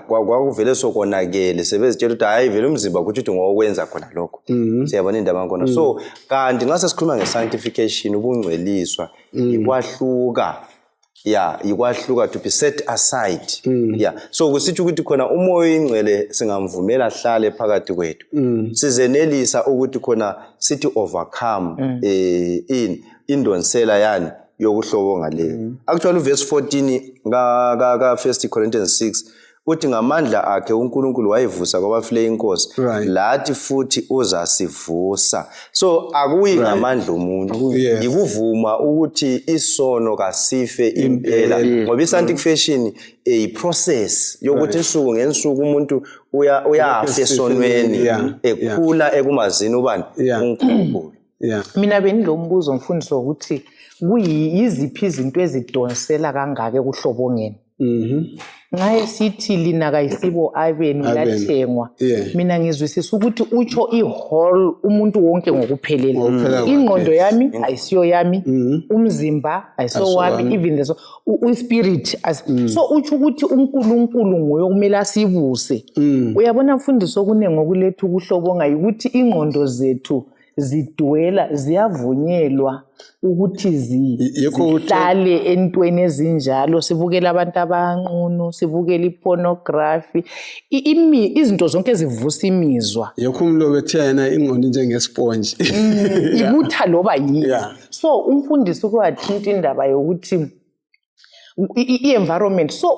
kwakuvele sokonakele sebezitshela ukuthi hayi vele umzimba ukuthi ngokwenza khona lokho. Siyabona indaba ngona. So kanti nxa sesikhuluma ngesanctification ubungcweliswa ikwahluka to be set aside. So kusithi ukuthi khona umoya ingcwele singamvumela ahlale phakathi kwethu. Sizenelisa ukuthi khona sithi overcome indonsela yani yokuhlobonga leyo. Actually verse 14 ka 1 Corinthians 6 uthi ngamandla akhe uNkulunkulu wayivusa kwabafileyo inkosi lathi futhi uzasivusa. So akuyi ngamandla umuntu ikuvuma ukuthi isono kasife impela ngoba isanctification iprocess yokuthi insuku ngensuku umuntu uyafa esonweni ekhula ekumazini ubani uNkulunkulu. Mina benilombuzo mfundisi ukuthi kuyiziphi izinto ezidonsela kangaka ekuhlobongeni. Ngaye sithi lina kayisibo abenu lathengwa. Mina ngizwisisa ukuthi utsho ihall umuntu wonke ngokuphelela. Ingqondo yami ayisiyo yami, umzimba ayisiyo wami, even the spirit. So utsho ukuthi uNkulunkulu nguye okumele asibuse. Uyabona mfundisi okunenge ngokuletha ukuhlobonga ukuthi ingqondo zethu zidwela ziyavunyelwa ukuthi zihlale entweni ezinjalo, sibukela abantu abanqunu, sibukela ipornography, izinto zonke ezivusa imizwa. Yekho umlobe ethi yena ingqondo njengesponge. Ibutha loba yini. So umfundisi kwathinta indaba yokuthi i-environment, so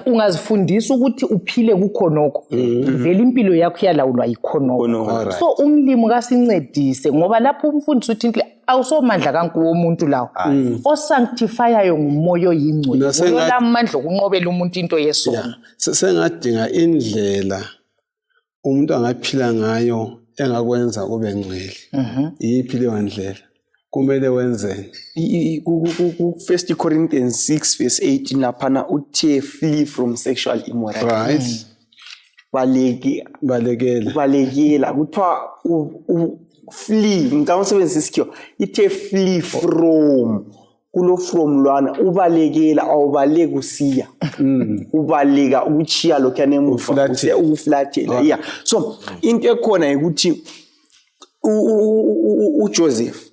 ungazifundisa ukuthi uphile kukhonoko vele impilo yakho yalawulwa yikhonoko. So umlimo kasincedise ngoba lapho umfundisi uthi awusomandla kankuwo umuntu lawo osanctifyayo ngumoya oyingcwele olamandla okunqobela umuntu into yesono. Sengadinga indlela umuntu angaphila ngayo engakwenza kube ngcwele. Yiphi leyo ndlela? Kumele wenzeni? 1 Corinthians 6 verse 18 laphana uthi flee from sexual immorality. Right. Balekela kuthiwa flee ngicabanga usebenzisa isikhiwa ithe flee from kulo from lwana ubalekela awubaleki usiya ubaleka ukuchiya lokho yanemuva ukuflathela. So into ekhona ukuthi uJoseph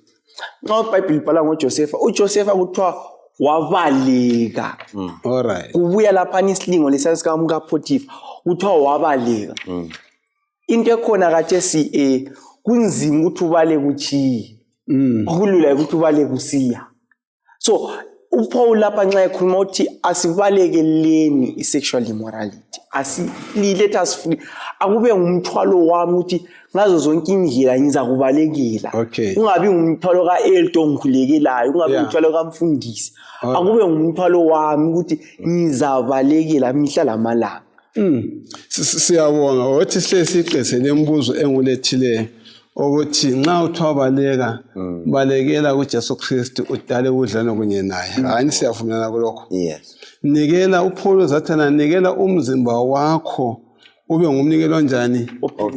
nxa iBhayibheli libhala ngoJoseph kuthiwa wabaleka. All right. Kubuya lapha isilingo lesasika uMkaPhotifa kuthiwa wabaleka. Into ekhona kathesi kunzima ukuthi ubaleke uchiye. Kulula ukuthi ubaleke usiya. So uPaul lapha nxa ekhuluma uthi asibalekeleni isexual immorality. Let us free. Akube ngumthwalo wami ukuthi ngazo zonke indlela ngiza kubalekela. Ungabi ngumthwalo kaElto ngikhulekelayo, ungabi ngumthwalo kaMfundisi. Akube ngumthwalo wami ukuthi ngizabalekela mihla lamalanga. Siyabonga wathi siqese lembuzo engulethile ukuthi nxa uthabaleka balekela kuJesu Kristu udale udlana kunye naye. Hayi siyavumelana kulokho. Yes. Nikela uPaul zathana nikela umzimba wakho ube ngumnikelo onjani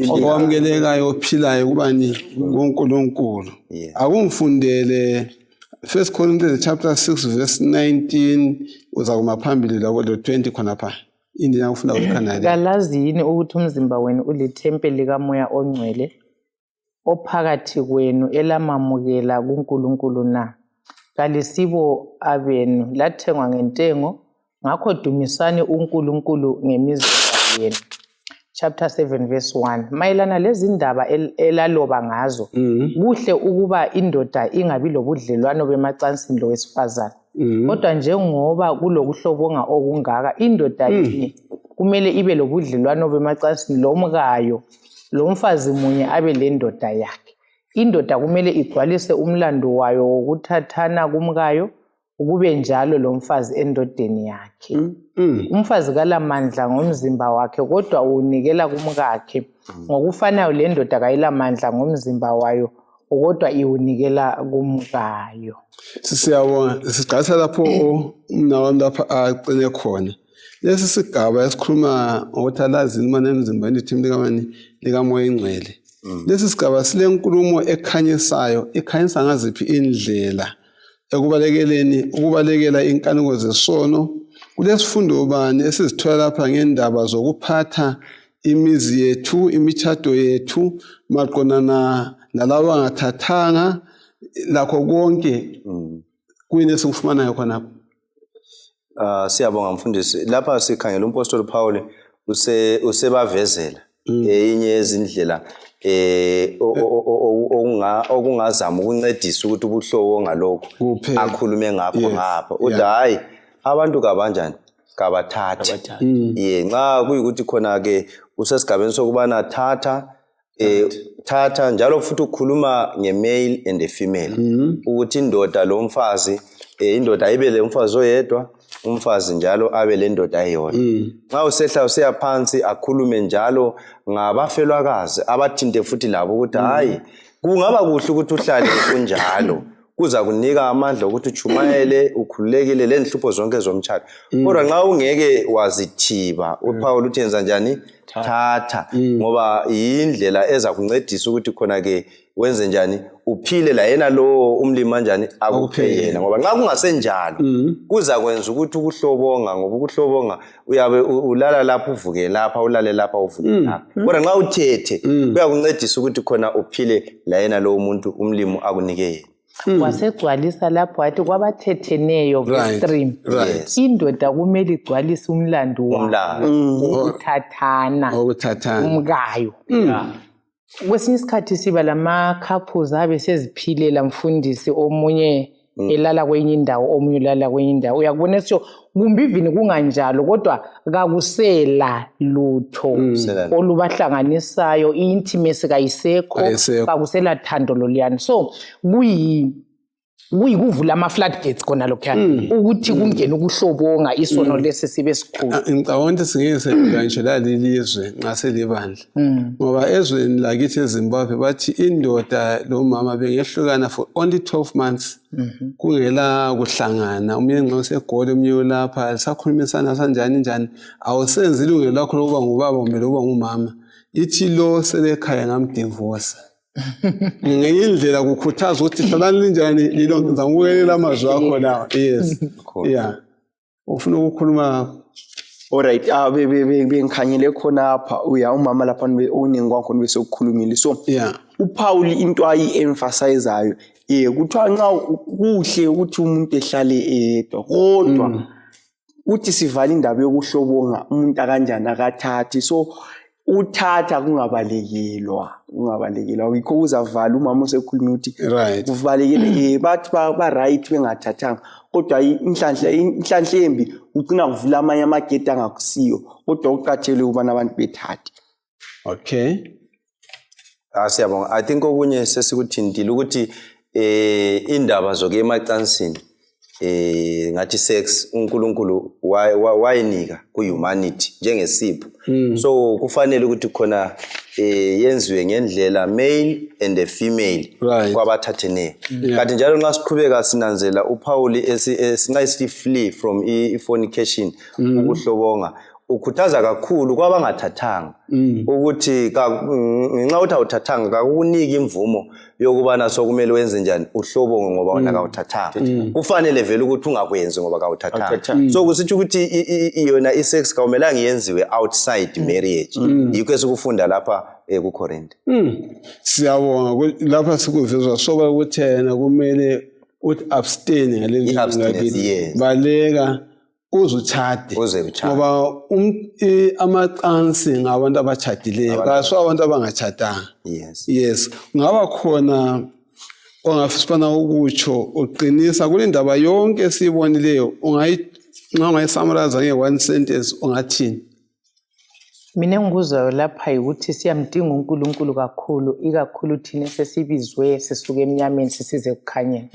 owamkelekayo ophilayo kubani kuNkulunkulu. Akungifundele 1 Corinthians chapter 6 verse 19 uzakuma phambili lapho 20 khona pha. Indina ufuna ukukhanala. Kalazi yini ukuthi umzimba wenu ulithempeli likaMoya oNgcwele ophakathi kwenu elamamukela kuNkulunkulu na? Kalisibo abenu lathengwa ngentengo ngakho dumisani uNkulunkulu ngemizimba yenu. chapter 7 verse 1 mayelana lezi ndaba elaloba ngazo kuhle ukuba indoda ingabi lobudlelwano bemacansini lowesifazane kodwa njengoba kulokuhlobonga okungaka indoda yini kumele ibe lobudlelwano bemacansini lomkayo lomfazi munye abe lendoda yakhe indoda kumele igcwalise umlando wayo wokuthathana kumkayo ukube njalo lomfazi endodeni yakhe umfazi kalamandla ngomzimba wakhe kodwa unikela kumkakhe ngokufanayo le ndoda kayilamandla ngomzimba wayo kodwa iwunikela kumkayo. Siyabonga siqalisa lapho umnawami lapha aqine khona lesi sigaba esikhuluma ukuthi alazini manje emzimbeni ithimbi likamoya ingcwele lesi sigaba silenkulumo ekhanyisayo ikhanyisa ngaziphi indlela ukubalekela inkanuko zesono kulesifundo bani esizithola lapha ngendaba zokuphatha imizi yethu imithado yethu maqonana nalabo angathathanga lakho konke kuyini esikufumanayo khona. Siyabonga mfundisi lapha sikhangela umpostoli Paul usebavezela enye yezindlela okungazama ukuncedisa ukuthi ubuhlobo ngalokho akhulume ngapho ngapha uthi hayi abantu kabanjani kabathathi nxa kuyikuthi khona ke usesigabeni sokubana thatha njalo futhi ukhuluma nge-male and a female ukuthi indoda lo mfazi indoda ibe le mfazi oyedwa umfazi njalo abe le ndoda eyodwa nxa usehla usiya phansi akhulume njalo ngabafelwakazi abathinte futhi labo ukuthi hayi kungaba kuhle ukuthi uhlale kunjalo kuza kunika amandla ukuthi uchumayele ukhululekile le nhlupho zonke zomtshado kodwa nxa ungeke wazithiba uPaul uthi yenza njani thatha ngoba indlela eza kuncedisa ukuthi khona ke wenze njani uphile la yena lo umlimi kanjani akuphe yena ngoba nxa kungasenjalo kuza kwenza ukuthi ukuhlobonga ngoba ukuhlobonga uyabe ulala lapha uvuke lapha ulale lapha uvuke lapha kodwa nxa uthethe kuyakuncedisa ukuthi khona uphile la yena lo umuntu umlimi akunike yena. Wasegcwalisa lapho wathi kwabathetheneyo verse 3 indoda kumele igcwalise umlando ukuthathana umkayo. Kwesinye isikhathi siba lama couples abe seziphilela mfundisi omunye elala kwenye indawo omunye ulala kwenye indawo uyakubona sho kumbe ivini kunganjalo kodwa kakusela lutho olubahlanganisayo intimacy kayisekho kakusela thando loliyani so kuyikuvula ama-floodgates khona lokhuyani ukuthi kungene ukuhlobonga isono lesi sibe sikhulu. Ngicabanga ukuthi singeke ngisho lalilizwe ngaselibandla ngoba ezweni lakithi eZimbabwe bathi indoda lomama bengehlukana for only 12 months kungela kuhlangana omunye nxa usegoli omunye ulapha lisakhulumisana sanjani njani awusenzi ilungelo lakho lokuba ngubaba kumbe lokuba ngumama ithi lo selekhaya ngamdivorce ngiyindlela kukhuthaza ukuthi hlalani linjani lilonke ngizamukelela amazwi akho lawa yes ufuna ukukhuluma alright bengikhanyele khona apha umama lapha uningi kwakhona bese ukukhulumile so uPaul into ayi-emphasizayo kuthiwa nxa kuhle ukuthi umuntu ehlale edwa kodwa uthi sivala indaba yokuhlobonga umuntu akanjani akathathi so uthatha kungabalekelwa yikho kuzavala umama osekhuluma ukuthi kuvalekile bathi ba right bengathathanga kodwa inhlanhla embi ugcina kuvula amanye amagedi angakusiyo kodwa uqathele ukubana abantu bethathe. Okay. Siyabonga. I think okunye sesikuthintile ukuthi indaba zoke emacansini ngathi sex uNkulunkulu wayinika kuhumanity njengesipho so kufanele ukuthi khona yenziwe ngendlela male and a female kwabathatheneyo kanti njalo nxa siqhubeka sinanzela uPaul esingayithi flee from fornication ukuhlobonga ukhuthaza kakhulu kwabangathathanga ukuthi ngenxa uthi awuthathanga kakuniki imvumo yokubana sokumele wenze njani uhlobonge ngoba wona kawuthathanga kufanele vele ukuthi ungakwenzi ngoba kawuthathanga so kusithi ukuthi yona isex kawumelanga yenziwe outside marriage yikho esikufunda lapha kuKorinte. Siyabonga lapha sikuvezwa soba kuthena kumele uthi abstain ngaleli ngakithi baleka uze uchade Uze uchade. ngoba amacansi ngabantu abachadileyo kaso abantu abangachadanga. Yes ngaba khona ongafisana ukutsho uqinisa kule ndaba yonke esiyibonileyo nxa ungayisummarize nge-1 sentence ungathini? Mina engikuzwayo lapha ukuthi siyamdinga uNkulunkulu kakhulu, ikakhulu thina sesibizwe sisuke emnyameni sisize ekukhanyeni.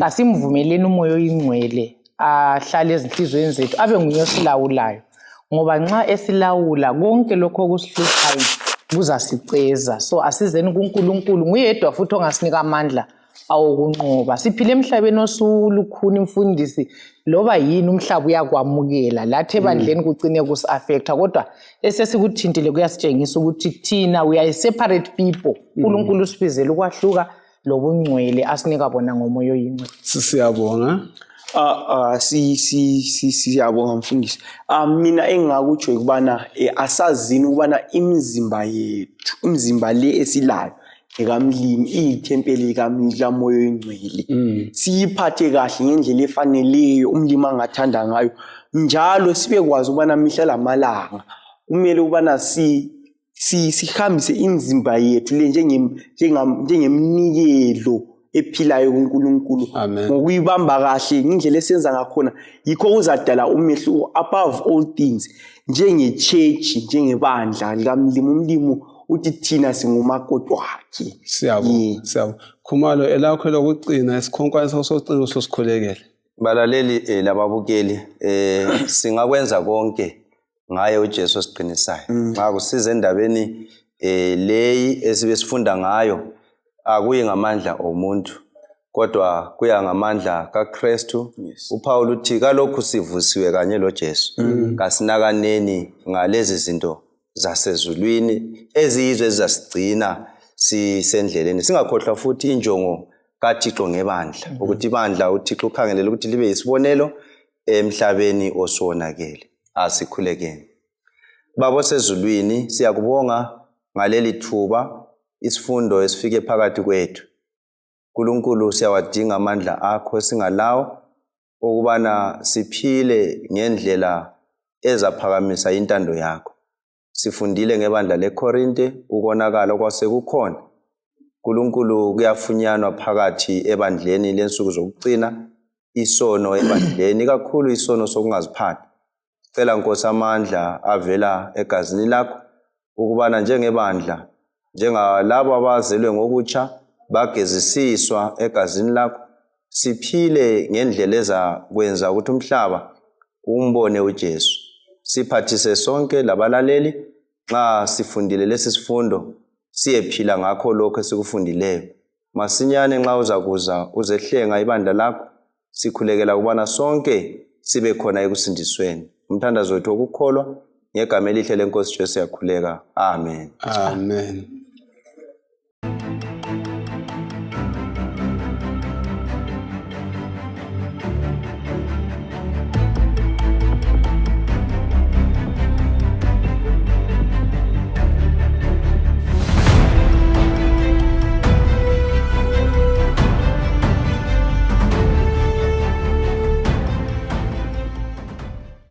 Asimvumeleni umoya oyingcwele ahlale ezinhlizweni zethu abe nguye osilawulayo, ngoba nxa esilawula konke lokho okusihluphayo kuzasiceza. So asizeni kuNkulunkulu, nguye yedwa futhi ongasinika amandla awokunqoba. Siphile emhlabeni osulukhuni mfundisi, loba yini umhlaba uyakwamukela, lathi ebandleni kucine kusi-affecta, kodwa esesikuthintile kuyasitshengisa ukuthi thina we are separate people. uNkulunkulu usibizele ukwahluka lobungcwele asinika bona ngomoya oyingcwele. Siyabonga. Siyabonga mfundisi. Mina engingakutsho ukubana asazini ukubana imizimba yethu, imizimba le esilayo ekamlimi iyithempeli likamoya oyingcwele. Siyiphathe kahle ngendlela efaneleyo umlimi angathanda ngayo, njalo sibekwazi ukubana mihla lamalanga kumele ukubana sihambise imizimba yethu le njengemnikelo ephilayo kuNkulunkulu ngokuyibamba kahle ngendlela esenza ngakhona. Yikho kuzadala umehluko above all things, njengechurch, njengebandla likamlimi. Umlimi uthi thina singumakoti wakhe. Siyabonga. Khumalo elakho lokucina isikhonkwane sosocina sosikhulekele. Balaleli lababukeli, singakwenza konke ngaye uJesu osiqinisayo. Nxa kusiza endabeni leyi esibe sifunda ngayo, akuyi ngamandla omuntu kodwa kuya ngamandla kaKristu. uPaul uthi kalokhu sivusiwe kanye loJesu, kasinakaneni ngalezi zinto zasezulwini eziyizwe ezizasigcina sisendleleni. Singakhohlwa futhi injongo kaThixo ngebandla, ukuthi ibandla uThixo ukhangelele ukuthi libe yisibonelo emhlabeni osonakele. Asikhulekeni. Baba osezulwini, siyakubonga ngaleli thuba isifundo esifike phakathi kwethu. uNkulunkulu, siyawadinga amandla akho singalawo ukubana siphile ngendlela ezaphakamisa intando yakho. Sifundile ngebandla leKorinte ukonakala kwasekukhona. uNkulunkulu, kuyafunyanwa phakathi ebandleni lensuku zokucina isono ebandleni, kakhulu isono sokungaziphathi. Cela Nkosi amandla avela egazini lakho ukubana njengebandla, njengalabo abazelwe ngokutsha bagezisiswa egazini lakho, siphile ngendlela ezakwenza ukuthi umhlaba umbone uJesu. Siphathise sonke labalaleli nxa sifundile lesi sifundo, siyephila ngakho lokho esikufundileyo. Masinyane nxa uzakuza uzehlenga ibandla lakho, sikhulekela ukubana sonke sibe khona ekusindisweni. Umthandazo wethu wokukholwa ngegama elihle leNkosi Jesu yakhuleka. Amen. Amen.